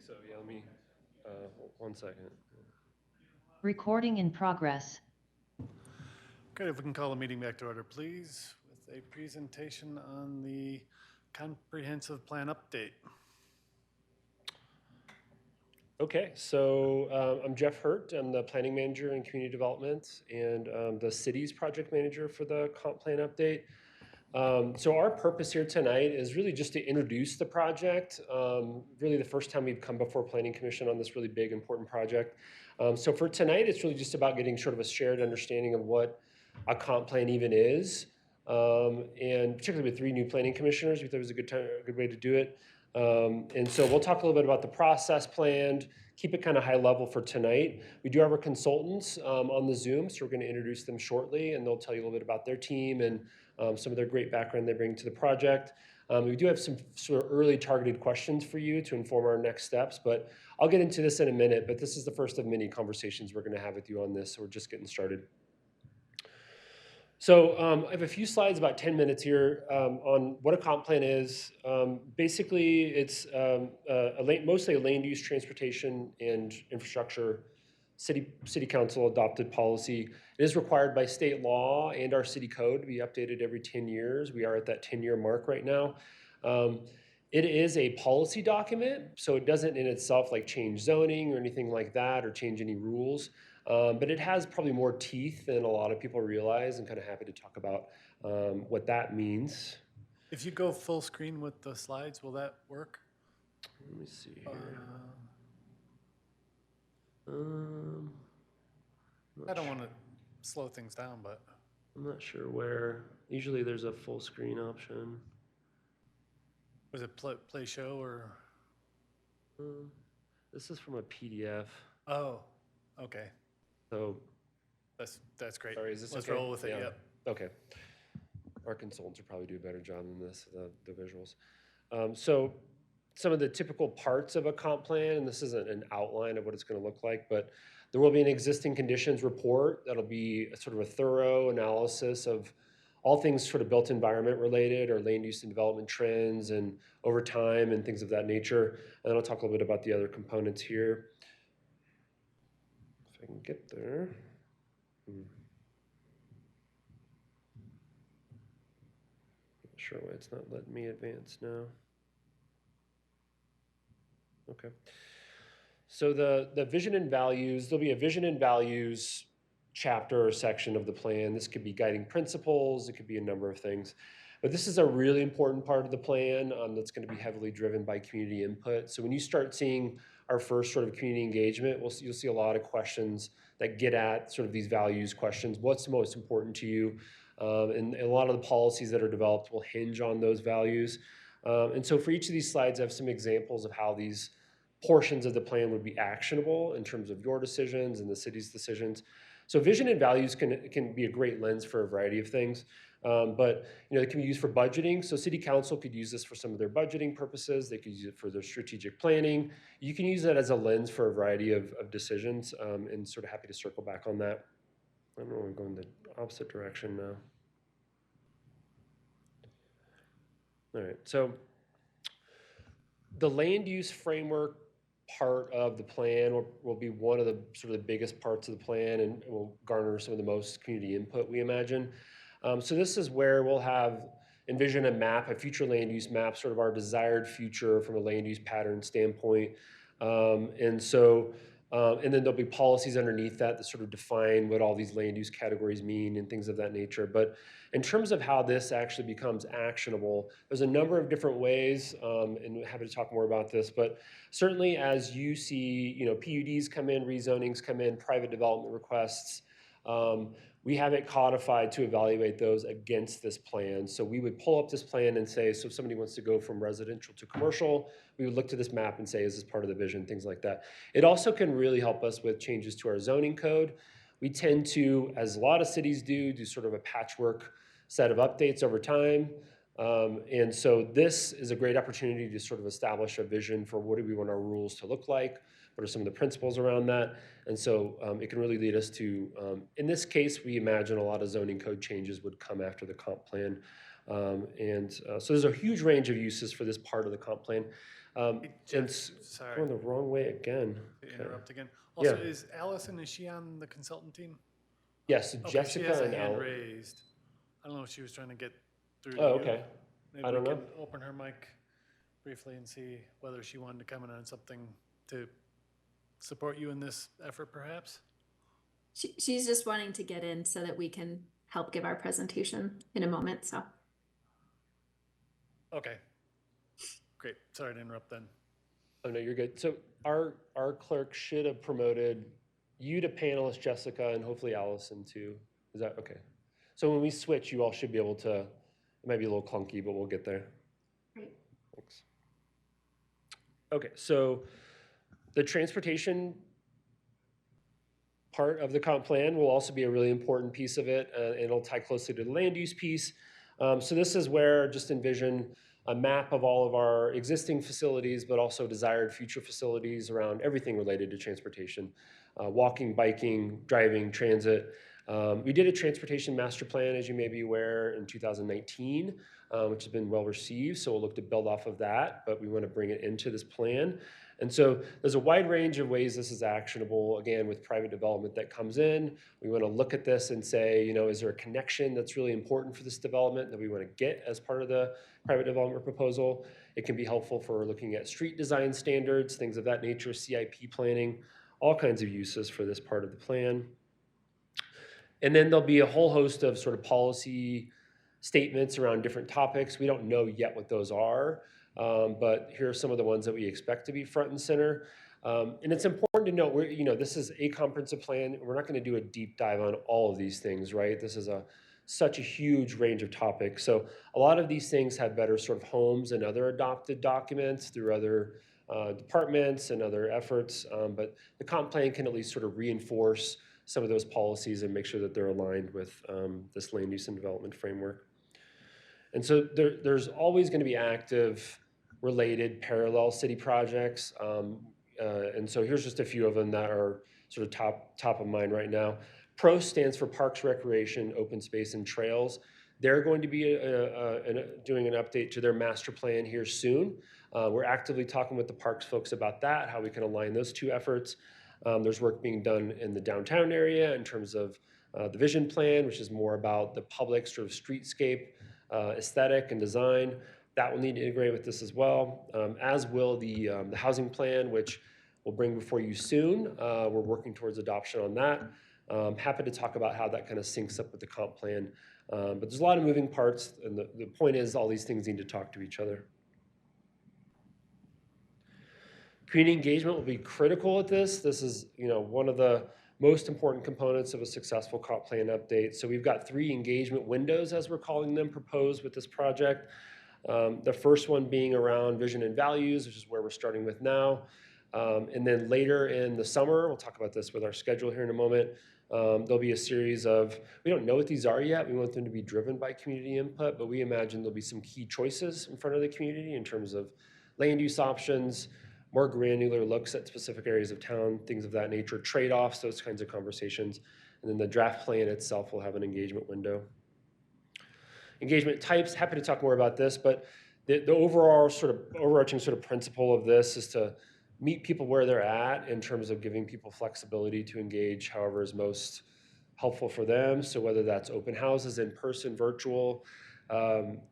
think so, yeah, let me, one second. Recording in progress. Okay, if we can call the meeting back to order, please, with a presentation on the comprehensive plan update. Okay, so I'm Jeff Hurt. I'm the planning manager in community development and the city's project manager for the comp plan update. So our purpose here tonight is really just to introduce the project. Really the first time we've come before Planning Commission on this really big, important project. So for tonight, it's really just about getting sort of a shared understanding of what a comp plan even is. And particularly with 3 new planning commissioners, we thought it was a good way to do it. And so we'll talk a little bit about the process planned, keep it kind of high level for tonight. We do have our consultants on the Zoom, so we're going to introduce them shortly, and they'll tell you a little bit about their team and some of their great background they bring to the project. We do have some sort of early targeted questions for you to inform our next steps, but I'll get into this in a minute, but this is the first of many conversations we're going to have with you on this, so we're just getting started. So I have a few slides, about 10 minutes here, on what a comp plan is. Basically, it's mostly a land use, transportation, and infrastructure city council adopted policy. It is required by state law and our city code to be updated every 10 years. We are at that 10-year mark right now. It is a policy document, so it doesn't in itself like change zoning or anything like that or change any rules. But it has probably more teeth than a lot of people realize, and kind of happy to talk about what that means. If you go full screen with the slides, will that work? Let me see here. I don't want to slow things down, but I'm not sure where. Usually there's a full screen option. was it play show or? This is from a PDF. Oh, okay. So that's great. sorry, is this Let's okay? roll with it. Yeah. Yep. Okay. Our consultants will probably do a better job than this, the visuals. So some of the typical parts of a comp plan, and this isn't an outline of what it's going to look like, but there will be an existing conditions report that'll be sort of a thorough analysis of all things sort of built environment related or land use and development trends and over time and things of that nature. And then I'll talk a little bit about the other components here. If I can get there. Not sure why it's not letting me advance now. Okay. So the vision and values, there'll be a vision and values chapter or section of the plan. This could be guiding principles, it could be a number of things. But this is a really important part of the plan that's going to be heavily driven by community input. So when you start seeing our first sort of community engagement, you'll see a lot of questions that get at sort of these values questions. What's most important to you? And a lot of the policies that are developed will hinge on those values. And so for each of these slides, I have some examples of how these portions of the plan would be actionable in terms of your decisions and the city's decisions. So vision and values can be a great lens for a variety of things, but it can be used for budgeting. So city council could use this for some of their budgeting purposes. They could use it for their strategic planning. You can use that as a lens for a variety of decisions, and sort of happy to circle back on that. I don't know, I'm going the opposite direction now. All right, so the land use framework part of the plan will be one of the sort of the biggest parts of the plan and will garner some of the most community input, we imagine. So this is where we'll envision a map, a future land use map, sort of our desired future from a land use pattern standpoint. And then there'll be policies underneath that sort of define what all these land use categories mean and things of that nature. But in terms of how this actually becomes actionable, there's a number of different ways, and we're happy to talk more about this, but certainly as you see, PUDs come in, rezonings come in, private development requests, we have it codified to evaluate those against this plan. So we would pull up this plan and say, so if somebody wants to go from residential to commercial, we would look to this map and say, is this part of the vision, things like that. It also can really help us with changes to our zoning code. We tend to, as a lot of cities do sort of a patchwork set of updates over time. And so this is a great opportunity to sort of establish a vision for what do we want our rules to look like, what are some of the principles around that. And so it can really lead us to, in this case, we imagine a lot of zoning code changes would come after the comp plan. So there's a huge range of uses for this part of the comp plan. And Sorry. going the wrong way again. To Okay. interrupt again. Also, Yeah. is Allison, is she on the consultant team? Yes, so Okay, she Jessica has a and hand Al. raised. I don't know if she was trying to get through to Oh, you. okay. Maybe I don't we know. can open her mic briefly and see whether she wanted to comment on something to support you in this effort, perhaps? She's just wanting to get in so that we can help give our presentation in a moment, so. Okay. Great. Sorry to interrupt then. Oh, no, you're good. So our clerk should have promoted you to panelist, Jessica, and hopefully Allison too. Is that okay? So when we switch, you all should be able to, it might be a little clunky, but we'll get there. Great. Thanks. Okay, so the transportation part of the comp plan will also be a really important piece of it. It'll tie closely to the land use piece. So this is where just envision a map of all of our existing facilities, but also desired future facilities around everything related to transportation, walking, biking, driving, transit. We did a transportation master plan, as you may be aware, in 2019, which has been well received. So we'll look to build off of that, but we want to bring it into this plan. And so there's a wide range of ways this is actionable. Again, with private development that comes in, we want to look at this and say, you know, is there a connection that's really important for this development that we want to get as part of the private development proposal? It can be helpful for looking at street design standards, things of that nature, CIP planning, all kinds of uses for this part of the plan. And then there'll be a whole host of sort of policy statements around different topics. We don't know yet what those are. But here are some of the ones that we expect to be front and center. And it's important to note, this is a comprehensive plan. We're not going to do a deep dive on all of these things, right? This is such a huge range of topics. So a lot of these things have better sort of homes and other adopted documents through other departments and other efforts. But the comp plan can at least sort of reinforce some of those policies and make sure that they're aligned with this land use and development framework. And so there's always going to be active, related, parallel city projects. And so here's just a few of them that are sort of top of mind right now. PRO stands for Parks, Recreation, Open Space, and Trails. They're going to be doing an update to their master plan here soon. We're actively talking with the parks folks about that, how we can align those two efforts. There's work being done in the downtown area in terms of the vision plan, which is more about the public sort of streetscape aesthetic and design. That will need to integrate with this as well, as will the housing plan, which we'll bring before you soon. We're working towards adoption on that. Happy to talk about how that kind of syncs up with the comp plan. But there's a lot of moving parts, and the point is all these things need to talk to each other. Community engagement will be critical at this. This is, one of the most important components of a successful comp plan update. So we've got 3 engagement windows, as we're calling them, proposed with this project. The first one being around vision and values, which is where we're starting with now. And then later in the summer, we'll talk about this with our schedule here in a moment, there'll be a series of, we don't know what these are yet. We want them to be driven by community input, but we imagine there'll be some key choices in front of the community in terms of land use options, more granular looks at specific areas of town, things of that nature, trade-offs, those kinds of conversations. And then the draft plan itself will have an engagement window. Engagement types, happy to talk more about this, but the overall overarching principle of this is to meet people where they're at in terms of giving people flexibility to engage however is most helpful for them. So whether that's open houses, in person, virtual,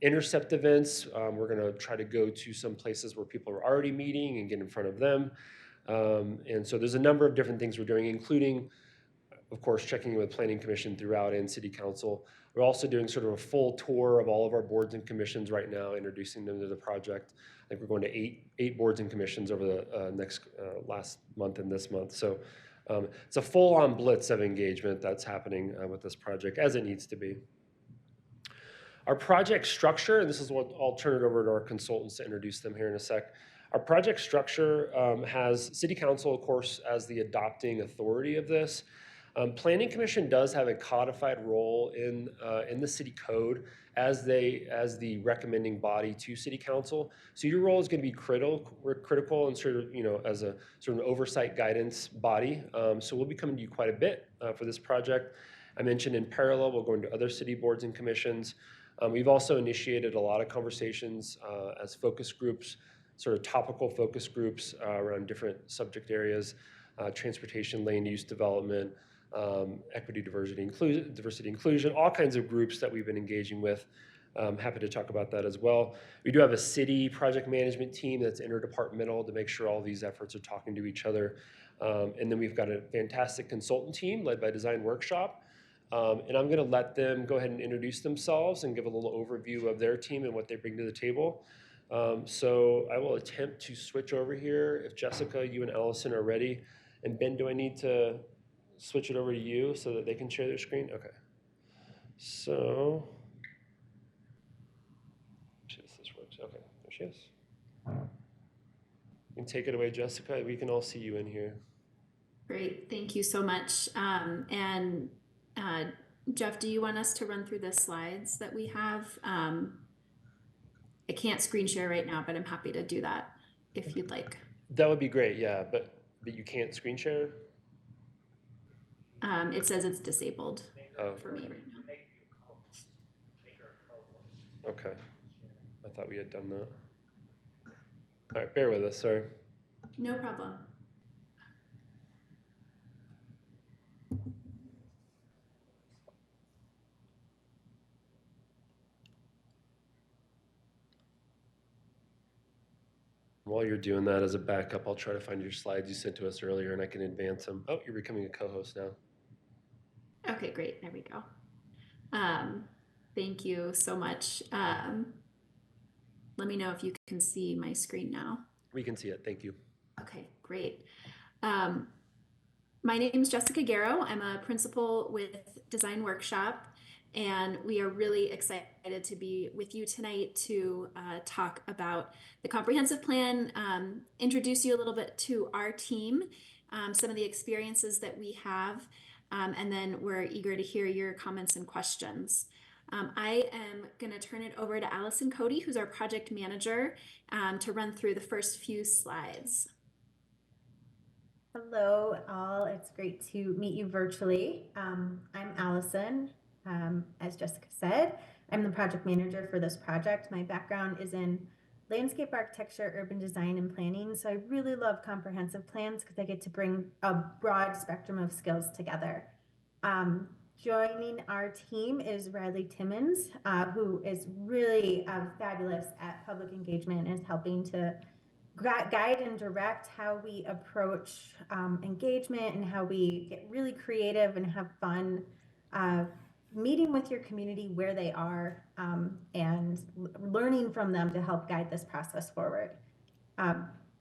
intercept events, we're gonna try to go to some places where people are already meeting and get in front of them. And so there's a number of different things we're doing, including, of course, checking in with Planning Commission throughout and City Council. We're also doing sort of a full tour of all of our boards and commissions right now, introducing them to the project. I think we're going to eight boards and commissions over the last month and this month. So it's a full-on blitz of engagement that's happening with this project, as it needs to be. Our project structure, and this is what I'll turn it over to our consultants to introduce them here in a sec. Our project structure has City Council, of course, as the adopting authority of this. Planning Commission does have a codified role in the city code as the recommending body to City Council. So your role is going to be critical and sort of, as a sort of an oversight guidance body. So we'll be coming to you quite a bit for this project. I mentioned in parallel, we'll go into other city boards and commissions. We've also initiated a lot of conversations as focus groups sort of topical focus groups around different subject areas, transportation, land use development, equity, diversity, inclusion, all kinds of groups that we've been engaging with. Happy to talk about that as well. We do have a city project management team that's interdepartmental to make sure all these efforts are talking to each other. And then we've got a fantastic consultant team led by Design Workshop. And I'm going to let them go ahead and introduce themselves and give a little overview of their team and what they bring to the table. So I will attempt to switch over here if Jessica, you and Allison are ready. And Ben, do I need to switch it over to you so that they can share their screen? Okay. So, see if this works. Okay, there she is. You can take it away, Jessica. We can all see you in here. Great, thank you so much. Jeff, do you want us to run through the slides that we have? I can't screen share right now, but I'm happy to do that if you'd like. That would be great, yeah, but you can't screen share? It says it's disabled for me right now. Okay, I thought we had done that. All right, bear with us, sorry. No problem. While you're doing that as a backup, I'll try to find your slides you sent to us earlier and I can advance them. Oh, you're becoming a co-host now. Okay, great, there we go. Thank you so much. Let me know if you can see my screen now. We can see it, thank you. Okay, great. My name is Jessica Garrow. I'm a principal with Design Workshop, and we are really excited to be with you tonight to talk about the comprehensive plan, introduce you a little bit to our team, some of the experiences that we have, and then we're eager to hear your comments and questions. I am going to turn it over to Allison Cody, who's our project manager, to run through the first few slides. Hello, all. It's great to meet you virtually. I'm Allison. As Jessica said, I'm the project manager for this project. My background is in landscape architecture, urban design, and planning. So I really love comprehensive plans because I get to bring a broad spectrum of skills together. Joining our team is Riley Timmons, who is really fabulous at public engagement and is helping to guide and direct how we approach engagement and how we get really creative and have fun meeting with your community where they are and learning from them to help guide this process forward.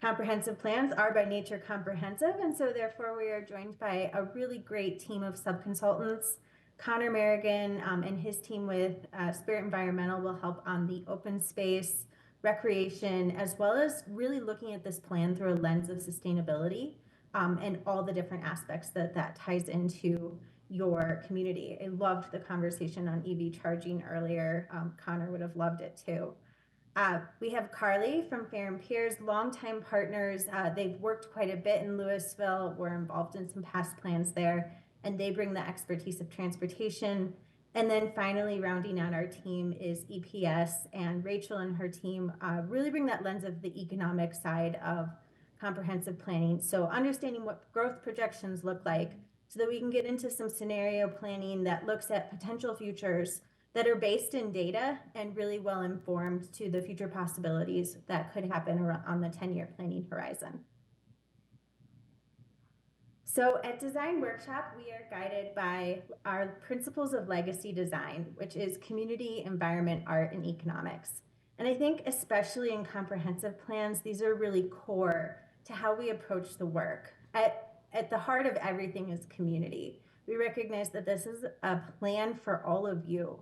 Comprehensive plans are by nature comprehensive, and so therefore we are joined by a really great team of sub-consultants. Connor Merrigan and his team with Spirit Environmental will help on the open space, recreation, as well as really looking at this plan through a lens of sustainability and all the different aspects that ties into your community. I loved the conversation on EV charging earlier. Connor would have loved it too. We have Carly from Fair and Piers, longtime partners. They've worked quite a bit in Louisville. We're involved in some past plans there, and they bring the expertise of transportation. And then finally, rounding out our team is EPS, and Rachel and her team really bring that lens of the economic side of comprehensive planning. So understanding what growth projections look like so that we can get into some scenario planning that looks at potential futures that are based in data and really well informed to the future possibilities that could happen on the 10-year planning horizon. So at Design Workshop, we are guided by our principles of legacy design, which is community, environment, art, and economics. And I think especially in comprehensive plans, these are really core to how we approach the work. At the heart of everything is community. We recognize that this is a plan for all of you.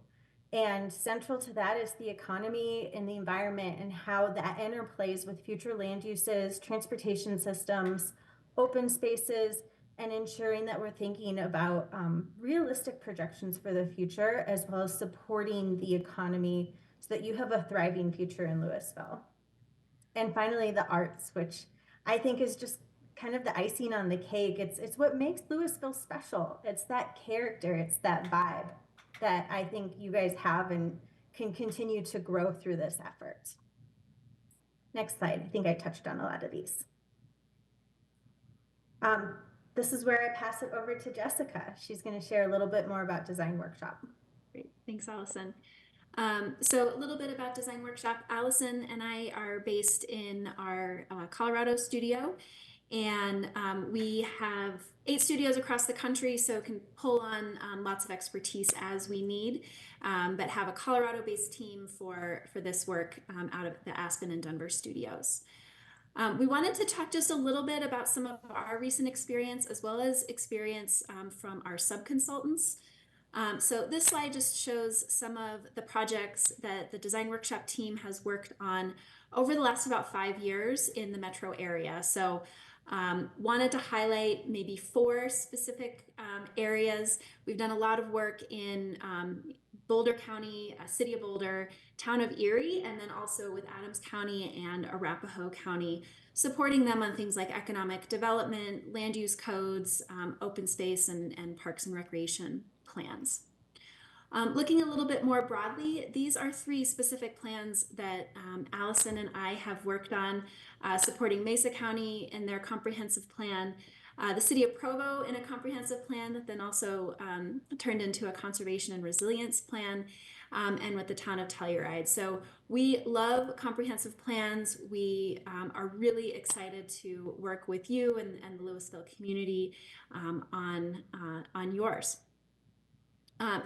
And central to that is the economy and the environment and how that interplays with future land uses, transportation systems, open spaces, and ensuring that we're thinking about realistic projections for the future, as well as supporting the economy so that you have a thriving future in Louisville. And finally, the arts, which I think is just kind of the icing on the cake. It's what makes Louisville special. It's that character, it's that vibe that I think you guys have and can continue to grow through this effort. Next slide. I think I touched on a lot of these. This is where I pass it over to Jessica. She's going to share a little bit more about Design Workshop. Great, thanks, Allison. So a little bit about Design Workshop. Allison and I are based in our Colorado studio, and we have 8 studios across the country, so can pull on lots of expertise as we need, but have a Colorado-based team for this work out of the Aspen and Denver studios. We wanted to talk just a little bit about some of our recent experience, as well as experience from our sub-consultants. So this slide just shows some of the projects that the Design Workshop team has worked on over the last about 5 years in the metro area. So wanted to highlight maybe 4 specific areas. We've done a lot of work in Boulder County, City of Boulder, Town of Erie, and then also with Adams County and Arapahoe County, supporting them on things like economic development, land use codes, open space, and parks and recreation plans. Looking a little bit more broadly, these are 3 specific plans that Allison and I have worked on, supporting Mesa County in their comprehensive plan, the City of Provo in a comprehensive plan that then also turned into a conservation and resilience plan, and with the town of Telluride. So we love comprehensive plans. We are really excited to work with you and the Louisville community on yours.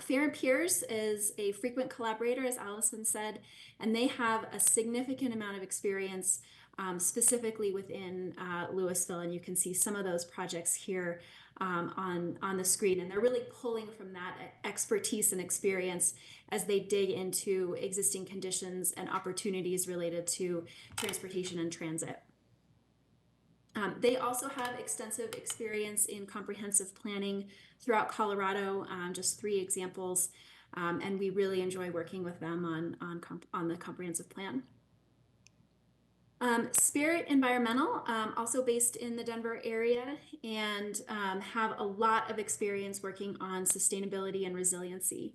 Fair and Peers is a frequent collaborator, as Allison said, and they have a significant amount of experience specifically within Louisville, and you can see some of those projects here on the screen, and they're really pulling from that expertise and experience as they dig into existing conditions and opportunities related to transportation and transit. They also have extensive experience in comprehensive planning throughout Colorado, just 3 examples, and we really enjoy working with them on the comprehensive plan. Spirit Environmental, also based in the Denver area, and have a lot of experience working on sustainability and resiliency.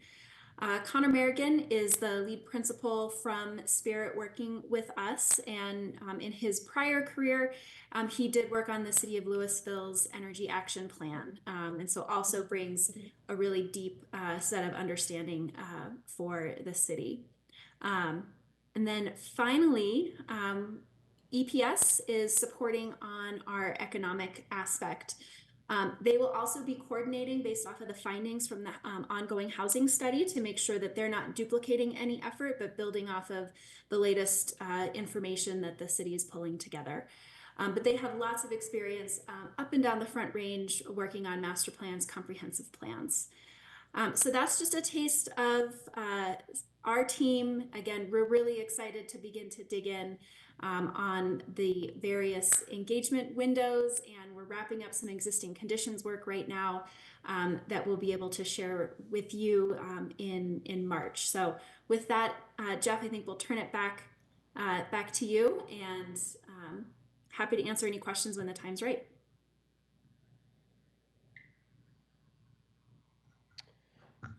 Connor Merrigan is the lead principal from Spirit working with us, and in his prior career, he did work on the City of Louisville's Energy Action Plan, and so also brings a really deep set of understanding for the city. And then finally, EPS is supporting on our economic aspect. They will also be coordinating based off of the findings from the ongoing housing study to make sure that they're not duplicating any effort, but building off of the latest information that the city is pulling together. But they have lots of experience up and down the Front Range working on master plans, comprehensive plans. So that's just a taste of our team. Again, we're really excited to begin to dig in on the various engagement windows, and we're wrapping up some existing conditions work right now that we'll be able to share with you in March. So with that, Jeff, I think we'll turn it back to you, and happy to answer any questions when the time's right.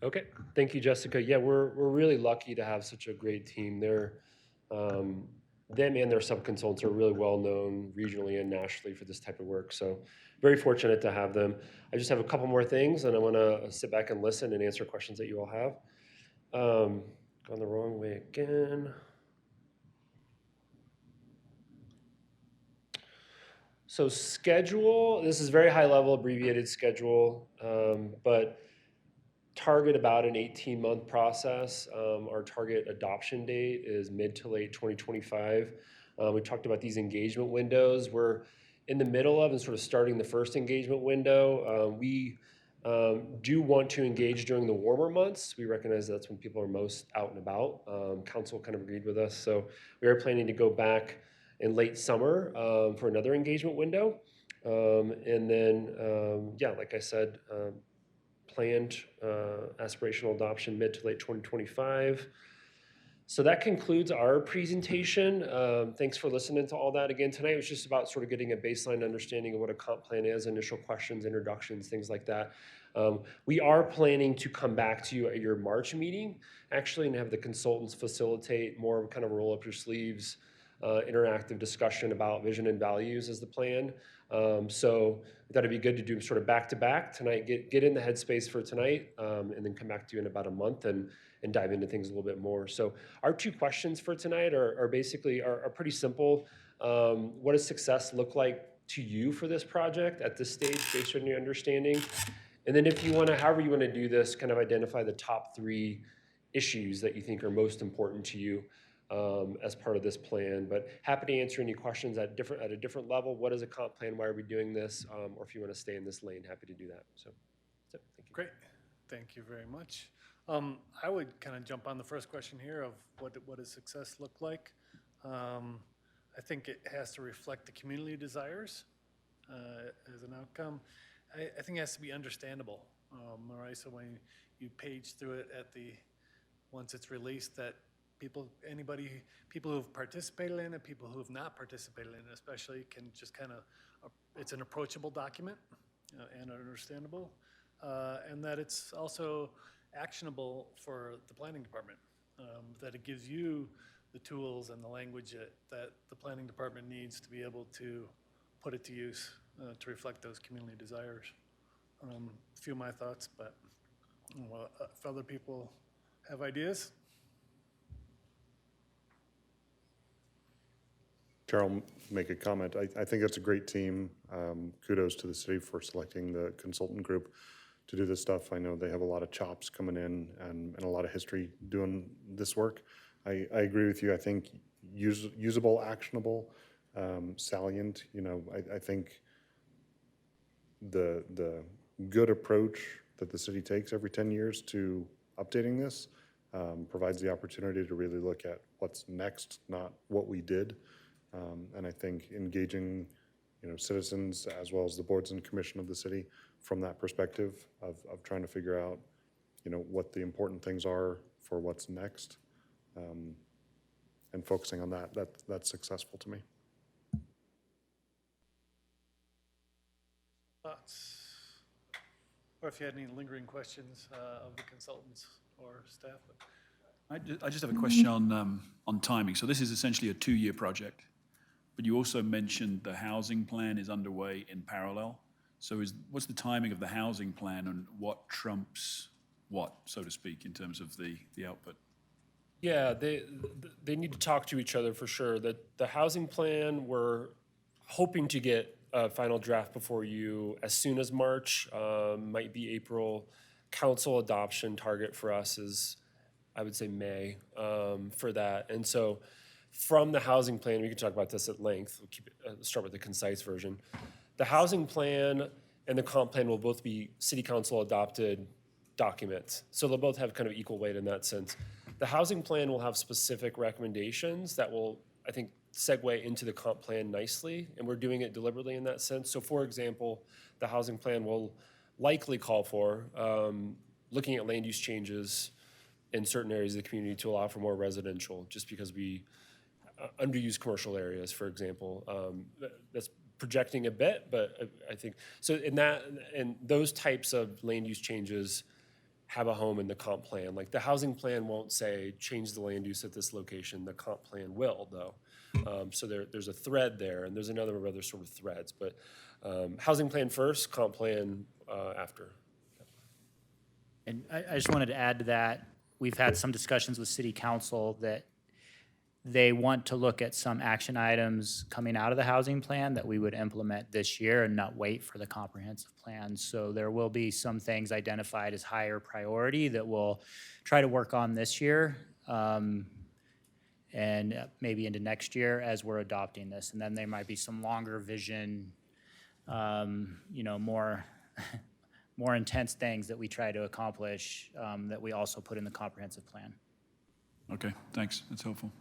Okay, thank you, Jessica. Yeah, we're really lucky to have such a great team. They're them and their sub-consultants are really well known regionally and nationally for this type of work. So very fortunate to have them. I just have a couple more things, and I want to sit back and listen and answer questions that you all have. Gone the wrong way again. So schedule, this is very high level, abbreviated schedule, but target about an 18-month process. Our target adoption date is mid to late 2025. We talked about these engagement windows. We're in the middle of and sort of starting the first engagement window. We do want to engage during the warmer months. We recognize that's when people are most out and about. Council kind of agreed with us. So we are planning to go back in late summer for another engagement window. And then, yeah, like I said, planned aspirational adoption mid to late 2025. So that concludes our presentation. Thanks for listening to all that again tonight. It was just about sort of getting a baseline understanding of what a comp plan is, initial questions, introductions, things like that. We are planning to come back to you at your March meeting, actually, and have the consultants facilitate more kind of roll up your sleeves interactive discussion about vision and values as the plan. So we thought it'd be good to do sort of back-to-back tonight, get in the headspace for tonight, and then come back to you in about a month and dive into things a little bit more. So our 2 questions for tonight are basically pretty simple. What does success look like to you for this project at this stage based on your understanding? And then if you want to, however you want to do this, kind of identify the top 3 issues that you think are most important to you as part of this plan. But happy to answer any questions at a different level. What is a comp plan? Why are we doing this? Or if you want to stay in this lane, happy to do that. So that's it. Thank you. Great. Thank you very much. I would kind of jump on the first question here of what does success look like? I think it has to reflect the community desires as an outcome. I think it has to be understandable. All right, so when you page through it once it's released, that people who have participated in it, people who have not participated in it especially, can just kind of, it's an approachable document and understandable, and that it's also actionable for the planning department, that it gives you the tools and the language that the planning department needs to be able to put it to use to reflect those community desires. A few of my thoughts, but if other people have ideas. Carol, make a comment. I think it's a great team. Kudos to the city for selecting the consultant group to do this stuff. I know they have a lot of chops coming in and a lot of history doing this work. I agree with you. I think usable, actionable, salient. I think the good approach that the city takes every 10 years to updating this provides the opportunity to really look at what's next, not what we did. And I think engaging, citizens as well as the boards and commission of the city from that perspective of trying to figure out, what the important things are for what's next, and focusing on that's successful to me. Thoughts? Or if you had any lingering questions of the consultants or staff. I just have a question on timing. So this is essentially a 2-year project, but you also mentioned the housing plan is underway in parallel. So what's the timing of the housing plan and what trumps what, so to speak, in terms of the output? Yeah, they need to talk to each other for sure. The housing plan, we're hoping to get a final draft before you as soon as March, might be April. Council adoption target for us is, I would say, May for that. And so from the housing plan, we can talk about this at length. We'll start with the concise version. The housing plan and the comp plan will both be city council adopted documents. So they'll both have kind of equal weight in that sense. The housing plan will have specific recommendations that will, I think, segue into the comp plan nicely, and we're doing it deliberately in that sense. So for example, the housing plan will likely call for looking at land use changes in certain areas of the community to allow for more residential, just because we underuse commercial areas, for example. That's projecting a bit, but I think, so in those types of land use changes have a home in the comp plan. Like the housing plan won't say change the land use at this location. The comp plan will, though. So there's a thread there, and there's another of other sort of threads. But housing plan first, comp plan after. And I just wanted to add to that, we've had some discussions with city council that they want to look at some action items coming out of the housing plan that we would implement this year and not wait for the comprehensive plan. So there will be some things identified as higher priority that we'll try to work on this year and maybe into next year as we're adopting this. And then there might be some longer vision, more more intense things that we try to accomplish that we also put in the comprehensive plan. Okay, thanks. That's helpful.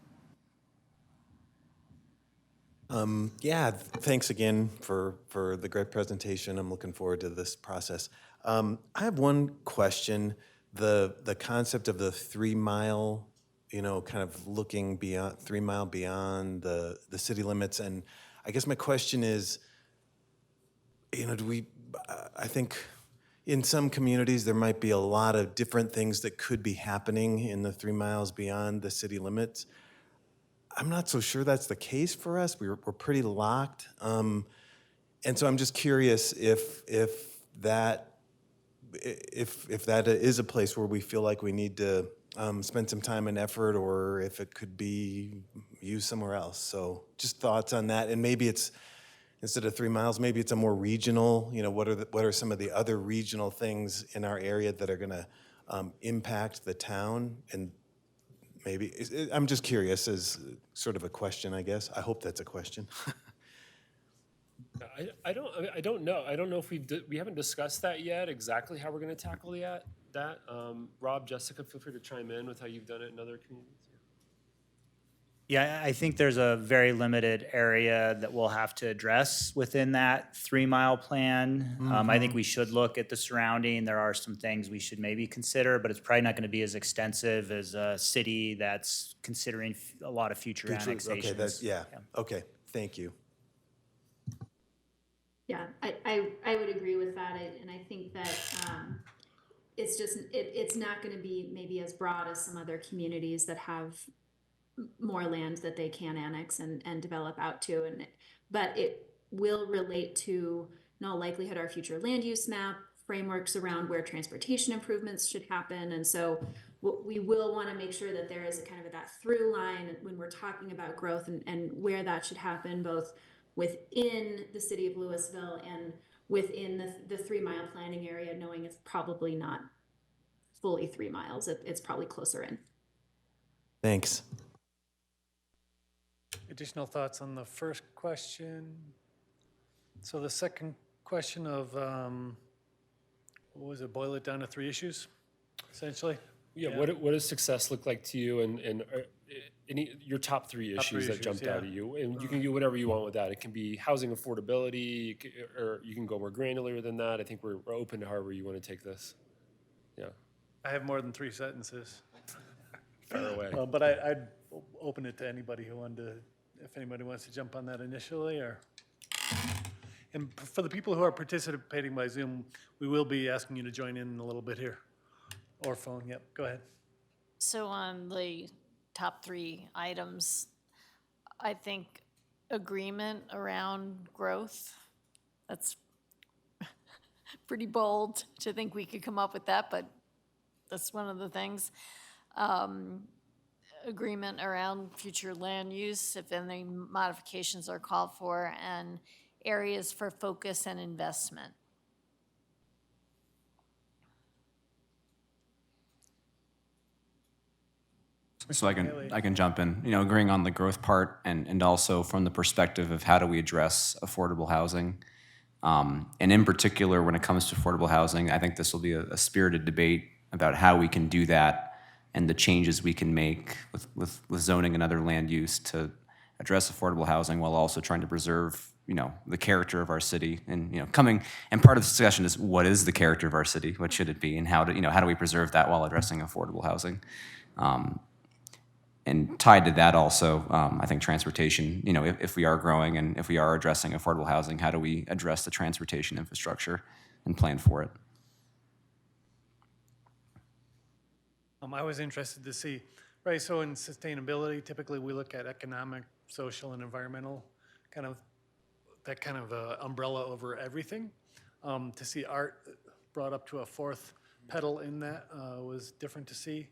Thanks again for the great presentation. I'm looking forward to this process. I have one question. The concept of the 3 mile, kind of looking beyond 3 mile beyond the city limits. And I guess my question is, I think in some communities there might be a lot of different things that could be happening in the 3 miles beyond the city limits. I'm not so sure that's the case for us. We're pretty locked. And so I'm just curious if that is a place where we feel like we need to spend some time and effort, or if it could be used somewhere else. So just thoughts on that. And maybe it's, instead of 3 miles, maybe it's a more regional, what are some of the other regional things in our area that are gonna impact the town? And maybe, I'm just curious, as sort of a question, I guess. I hope that's a question. I don't know. I don't know if we haven't discussed that yet, exactly how we're going to tackle that. Rob, Jessica, feel free to chime in with how you've done it in other communities. Yeah, I think there's a very limited area that we'll have to address within that 3-mile plan. I think we should look at the surrounding. There are some things we should maybe consider, but it's probably not going to be as extensive as a city that's considering a lot of future annexations. Okay, okay, thank you. Yeah, I would agree with that, and I think that it's not going to be maybe as broad as some other communities that have more land that they can annex and develop out to, but it will relate to, in all likelihood, our future land use map, frameworks around where transportation improvements should happen, and so we will want to make sure that there is a kind of that through line when we're talking about growth and where that should happen, both within the city of Louisville and within the 3-mile planning area, knowing it's probably not fully 3 miles. It's probably closer in. Thanks. Additional thoughts on the first question? So the second question of, what was it, boil it down to 3 issues, essentially? Yeah. What does success look like to you, and your top 3 issues that jumped out at you? And you can do whatever you want with that. It can be housing affordability, or you can go more granular than that. I think we're open to however you want to take this. Yeah. I have more than 3 sentences. Fire away. But I'd open it to anybody who wanted to, if anybody wants to jump on that initially, or. And for the people who are participating by Zoom, we will be asking you to join in a little bit here. Or phone, yep, go ahead. So on the top 3 items, I think agreement around growth, that's pretty bold to think we could come up with that, but that's one of the things. Agreement around future land use, if any modifications are called for, and areas for focus and investment. So I can jump in, agreeing on the growth part, and also from the perspective of how do we address affordable housing. And in particular, when it comes to affordable housing, I think this will be a spirited debate about how we can do that and the changes we can make with zoning and other land use to address affordable housing while also trying to preserve, the character of our city. And, and part of the discussion is, what is the character of our city? What should it be? And how do we preserve that while addressing affordable housing? And tied to that also, I think transportation, if we are growing and if we are addressing affordable housing, how do we address the transportation infrastructure and plan for it? I was interested to see, right, so in sustainability, typically we look at economic, social, and environmental, that kind of umbrella over everything. To see art brought up to a 4th pedal in that was different to see.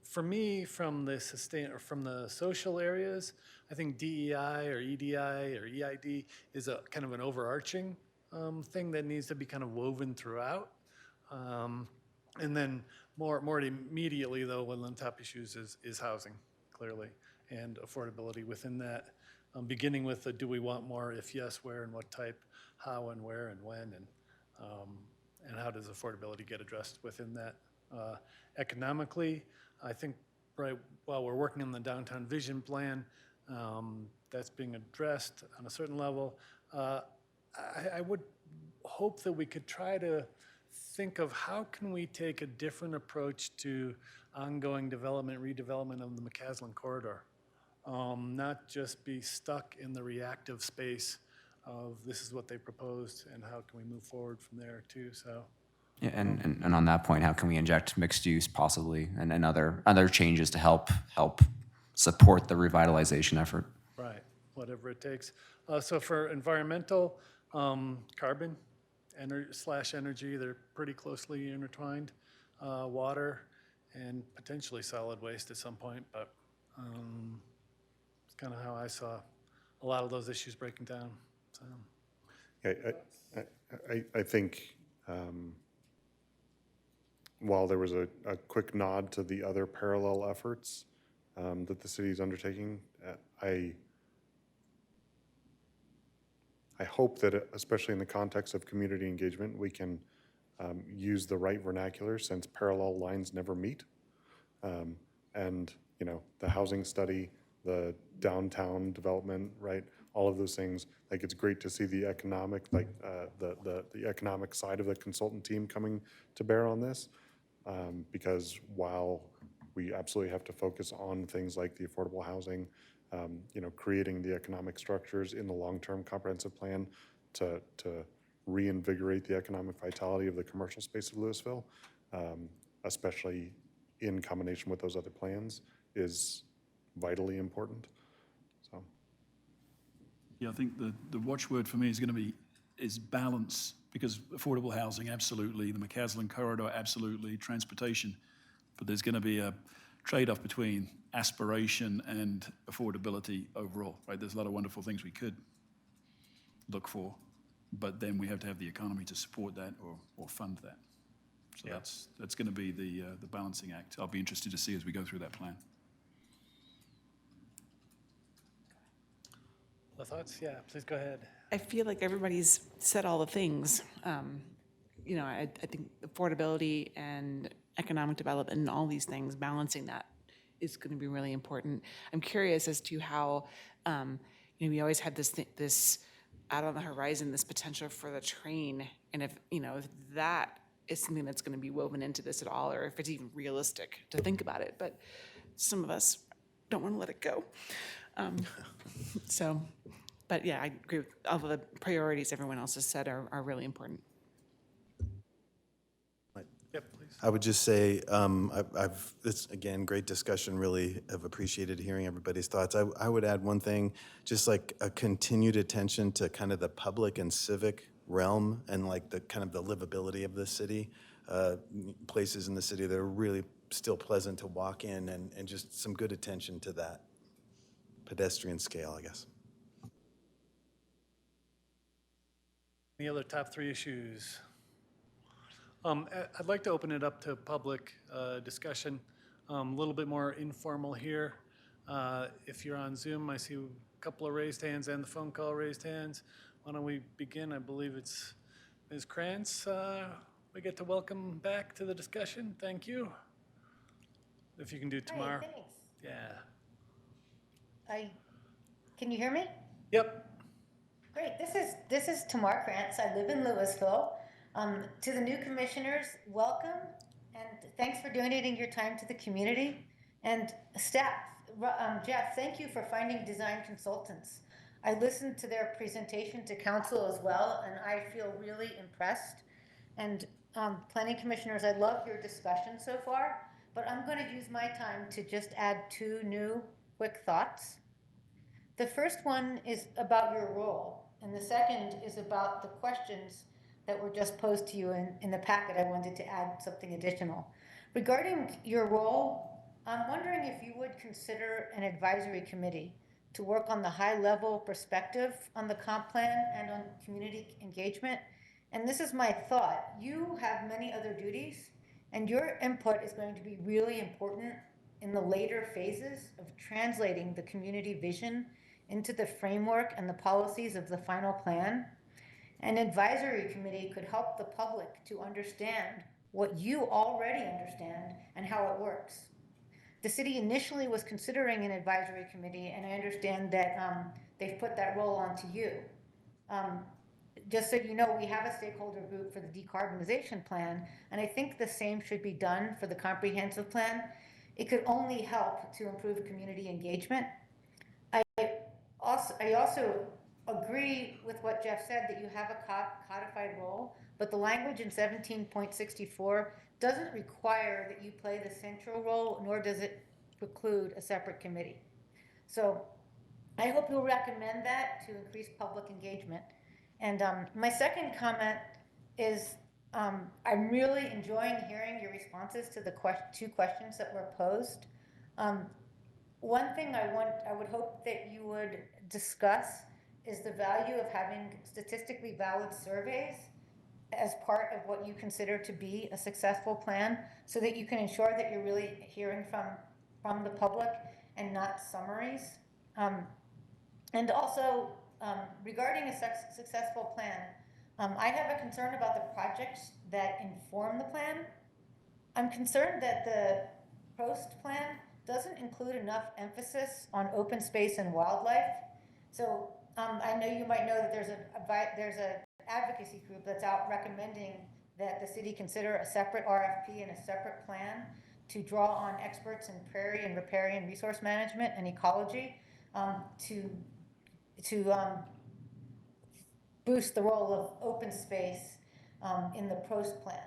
For me, from the social areas, I think DEI or EDI or EID is a kind of an overarching thing that needs to be kind of woven throughout. And then more immediately, though, one of the top issues is housing, clearly, and affordability within that. Beginning with the do we want more, if yes, where and what type, how and where and when, and how does affordability get addressed within that. Economically, I think while we're working on the downtown vision plan, that's being addressed on a certain level. I would hope that we could try to think of how can we take a different approach to ongoing development, redevelopment of the McCaslin corridor. Not just be stuck in the reactive space of this is what they proposed and how can we move forward from there too, so. Yeah, and on that point, how can we inject mixed use possibly and other changes to help support the revitalization effort. Right, whatever it takes. So for environmental, carbon slash energy, they're pretty closely intertwined. Water and potentially solid waste at some point, but it's kind of how I saw a lot of those issues breaking down. So. I think while there was a quick nod to the other parallel efforts that the city is undertaking, I hope that, especially in the context of community engagement, we can use the right vernacular, since parallel lines never meet. And, you know, the housing study, the downtown development, right? All of those things, like, it's great to see the economic, like the economic side of the consultant team coming to bear on this. Because while we absolutely have to focus on things like the affordable housing, you know, creating the economic structures in the long-term comprehensive plan to reinvigorate the economic vitality of the commercial space of Louisville, especially in combination with those other plans, is vitally important. So, Yeah, I think the watchword for me is going to be balance, because affordable housing, absolutely, the McCaslin corridor, absolutely, transportation, but there's going to be a trade-off between aspiration and affordability overall, right? There's a lot of wonderful things we could look for, but then we have to have the economy to support that or fund that. So Yeah. that's going to be the balancing act. I'll be interested to see as we go through that plan. The thoughts? Yeah, please go ahead. I feel like everybody's said all the things. You know, I think affordability and economic development and all these things, balancing that is going to be really important. I'm curious as to how, you know, we always had this out on the horizon, this potential for the train, and if, you know, if that is something that's going to be woven into this at all, or if it's even realistic to think about it. But some of us don't want to let it go. So, but yeah, I agree with all the priorities everyone else has said are really important. Yep, please. I would just say, it's, again, great discussion, really have appreciated hearing everybody's thoughts. I would add one thing, just like a continued attention to kind of the public and civic realm and like the kind of the livability of the city, places in the city that are really still pleasant to walk in, and just some good attention to that pedestrian scale, I guess. Any other top three issues? I'd like to open it up to public discussion, a little bit more informal here. If you're on Zoom, I see a couple of raised hands and the phone call raised hands. Why don't we begin? I believe it's Ms. Krantz. We get to welcome back to the discussion. Thank you. If you can do tomorrow. Hi, thanks. Yeah. Can you hear me? Yep. Great. This is Tamar Krantz. I live in Louisville. To the new commissioners, welcome, and thanks for donating your time to the community. And staff, Jeff, thank you for finding design consultants. I listened to their presentation to council as well, and I feel really impressed. And planning commissioners, I love your discussion so far, but I'm going to use my time to just add two new quick thoughts. The first one is about your role, and the second is about the questions that were just posed to you in the packet. I wanted to add something additional. Regarding your role, I'm wondering if you would consider an advisory committee to work on the high-level perspective on the comp plan and on community engagement. And this is my thought. You have many other duties, and your input is going to be really important in the later phases of translating the community vision into the framework and the policies of the final plan. An advisory committee could help the public to understand what you already understand and how it works. The city initially was considering an advisory committee, and I understand that they've put that role onto you. Just so you know, we have a stakeholder group for the decarbonization plan, and I think the same should be done for the comprehensive plan. It could only help to improve community engagement. I also agree with what Jeff said, that you have a codified role, but the language in 17.64 doesn't require that you play the central role, nor does it preclude a separate committee. So I hope you'll recommend that to increase public engagement. And my second comment is I'm really enjoying hearing your responses to the two questions that were posed. One thing I would hope that you would discuss is the value of having statistically valid surveys as part of what you consider to be a successful plan, so that you can ensure that you're really hearing from the public and not summaries. And also, regarding a successful plan, I have a concern about the projects that inform the plan. I'm concerned that the Prost plan doesn't include enough emphasis on open space and wildlife. So I know you might know that there's an advocacy group that's out recommending that the city consider a separate RFP and a separate plan to draw on experts in prairie and riparian resource management and ecology to boost the role of open space in the Prost plan.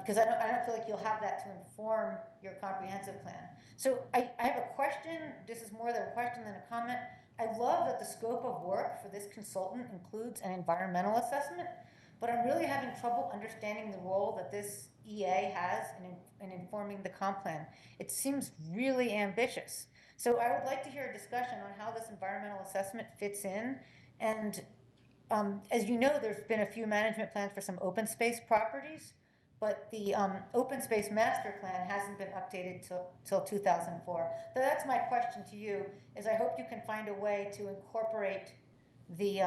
Because I don't feel like you'll have that to inform your comprehensive plan. So I have a question. This is more than a question than a comment. I love that the scope of work for this consultant includes an environmental assessment, but I'm really having trouble understanding the role that this EA has in informing the comp plan. It seems really ambitious. So I would like to hear a discussion on how this environmental assessment fits in. And as you know, there's been a few management plans for some open space properties, but the open space master plan hasn't been updated till 2004. So that's my question to you, is I hope you can find a way to incorporate this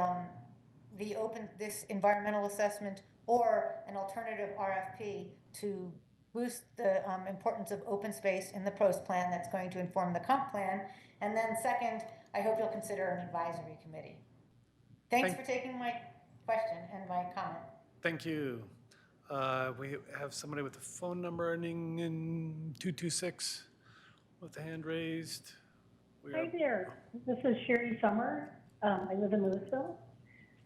environmental assessment or an alternative RFP to boost the importance of open space in the Prost plan that's going to inform the comp plan. And then second, I hope you'll consider an advisory committee. Thanks for taking my question and my comment. Thank you. We have somebody with a phone number ending in 226 with a hand raised. Hi there. This is Sherry Summer. I live in Louisville.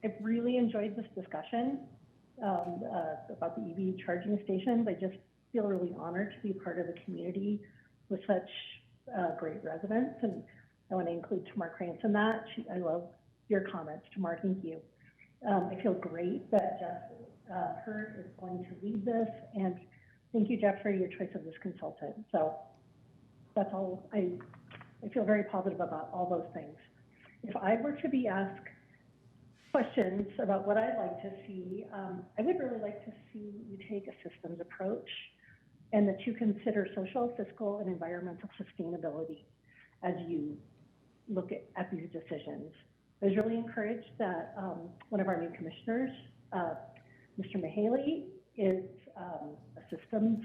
I've really enjoyed this discussion about the EV charging stations. I just feel really honored to be part of a community with such great residents. And I want to include Tamar Krantz in that. I love your comments, Tamar. Thank you. I feel great that Jeff Hurt is going to lead this. And thank you, Jeff, for your choice of this consultant. So that's all. I feel very positive about all those things. If I were to be asked questions about what I'd like to see, I would really like to see you take a systems approach and that you consider social, fiscal, and environmental sustainability as you look at these decisions. I was really encouraged that one of our new commissioners, Mr. Mahaley, is a systems,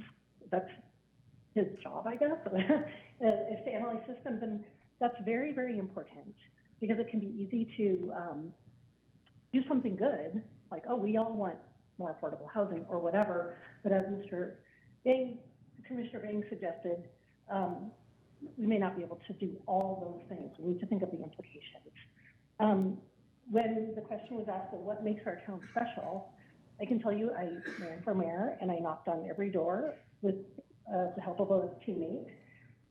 that's his job, I guess, is to analyze systems. And that's very, very important because it can be easy to do something good, like, oh, we all want more affordable housing or whatever. But as Mr. Bang, Commissioner Bang suggested, we may not be able to do all those things. We need to think of the implications. When the question was asked, well, what makes our town special? I can tell you I ran for mayor and I knocked on every door with the help of a teammate.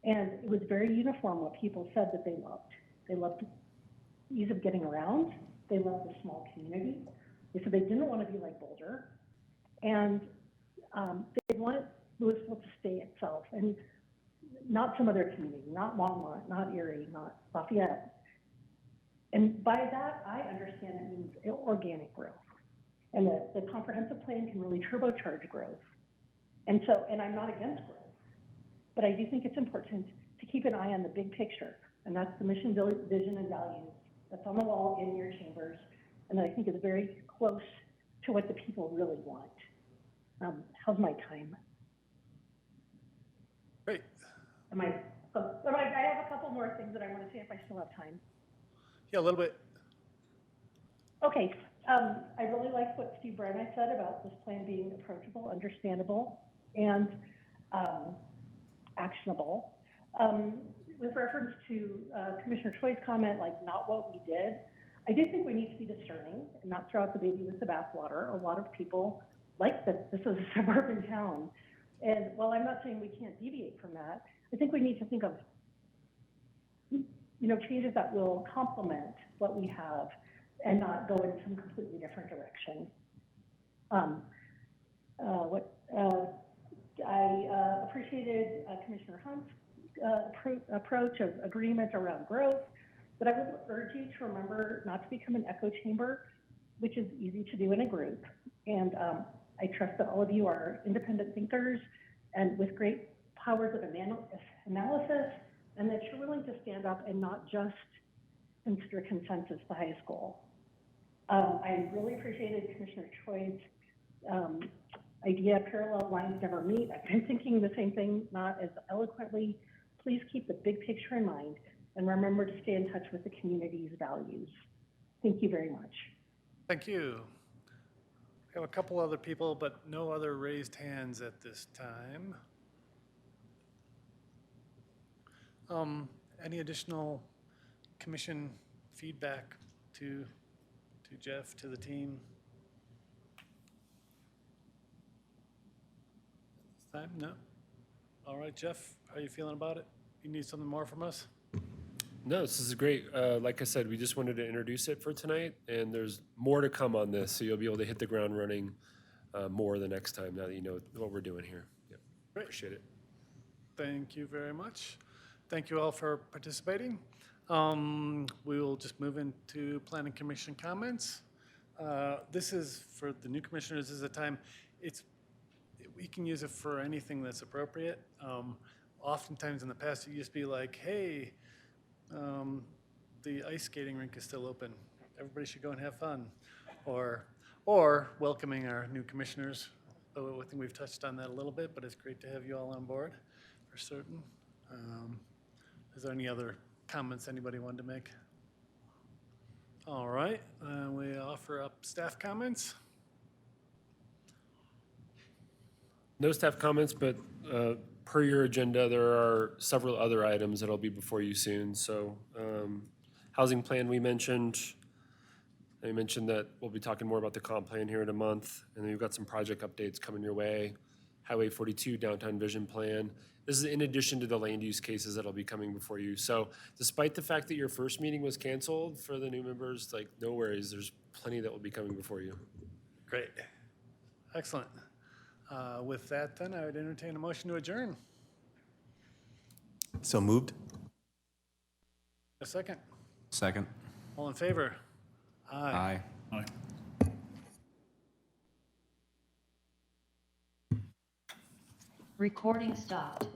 And it was very uniform what people said that they loved. They loved the ease of getting around. They loved the small community. They said they didn't want to be like Boulder. And they want Louisville to stay itself and not some other community, not Longmont, not Erie, not Lafayette. And by that, I understand it means organic growth. And the comprehensive plan can really turbocharge growth. And I'm not against growth, but I do think it's important to keep an eye on the big picture. And that's the mission, vision, and values that's on the wall in your chambers. And that I think is very close to what the people really want. How's my time? Great. I have a couple more things that I want to say if I still have time. Yeah, a little bit. Okay. I really like what Steve Brennan said about this plan being approachable, understandable, and actionable. With reference to Commissioner Choi's comment, like not what we did, I do think we need to be discerning and not throw out the baby with the bathwater. A lot of people like that this is a suburban town. And while I'm not saying we can't deviate from that, I think we need to think of changes that will complement what we have and not go in some completely different direction. I appreciated Commissioner Hunt's approach of agreement around growth, but I would urge you to remember not to become an echo chamber, which is easy to do in a group. And I trust that all of you are independent thinkers and with great powers of analysis, and that you're willing to stand up and not just consider consensus the high school. I really appreciated Commissioner Choi's idea, parallel lines never meet. I've been thinking the same thing, not as eloquently. Please keep the big picture in mind and remember to stay in touch with the community's values. Thank you very much. Thank you. We have a couple other people, but no other raised hands at this time. Any additional commission feedback to Jeff, to the team? This time, no? All right, Jeff, how are you feeling about it? You need something more from us? No, this is great. Like I said, we just wanted to introduce it for tonight, and there's more to come on this, so you'll be able to hit the ground running more the next time now that you know what we're doing here. Yep. Great. Appreciate it. Thank you very much. Thank you all for participating. We will just move into Planning Commission comments. This is, for the new commissioners, this is a time, we can use it for anything that's appropriate. Oftentimes in the past, it used to be like, hey, the ice skating rink is still open. Everybody should go and have fun. Or welcoming our new commissioners. I think we've touched on that a little bit, but it's great to have you all on board for certain. Is there any other comments anybody wanted to make? All right, we offer up staff comments. No staff comments, but per your agenda, there are several other items that'll be before you soon. So housing plan we mentioned. I mentioned that we'll be talking more about the comp plan here in a month. And then we've got some project updates coming your way. Highway 42 Downtown Vision Plan. This is in addition to the land use cases that'll be coming before you. So despite the fact that your first meeting was canceled for the new members, like no worries, there's plenty that will be coming before you. Great. Excellent. With that, then, I would entertain a motion to adjourn. So moved? A second. Second. All in favor? Aye. Aye. Recording stopped.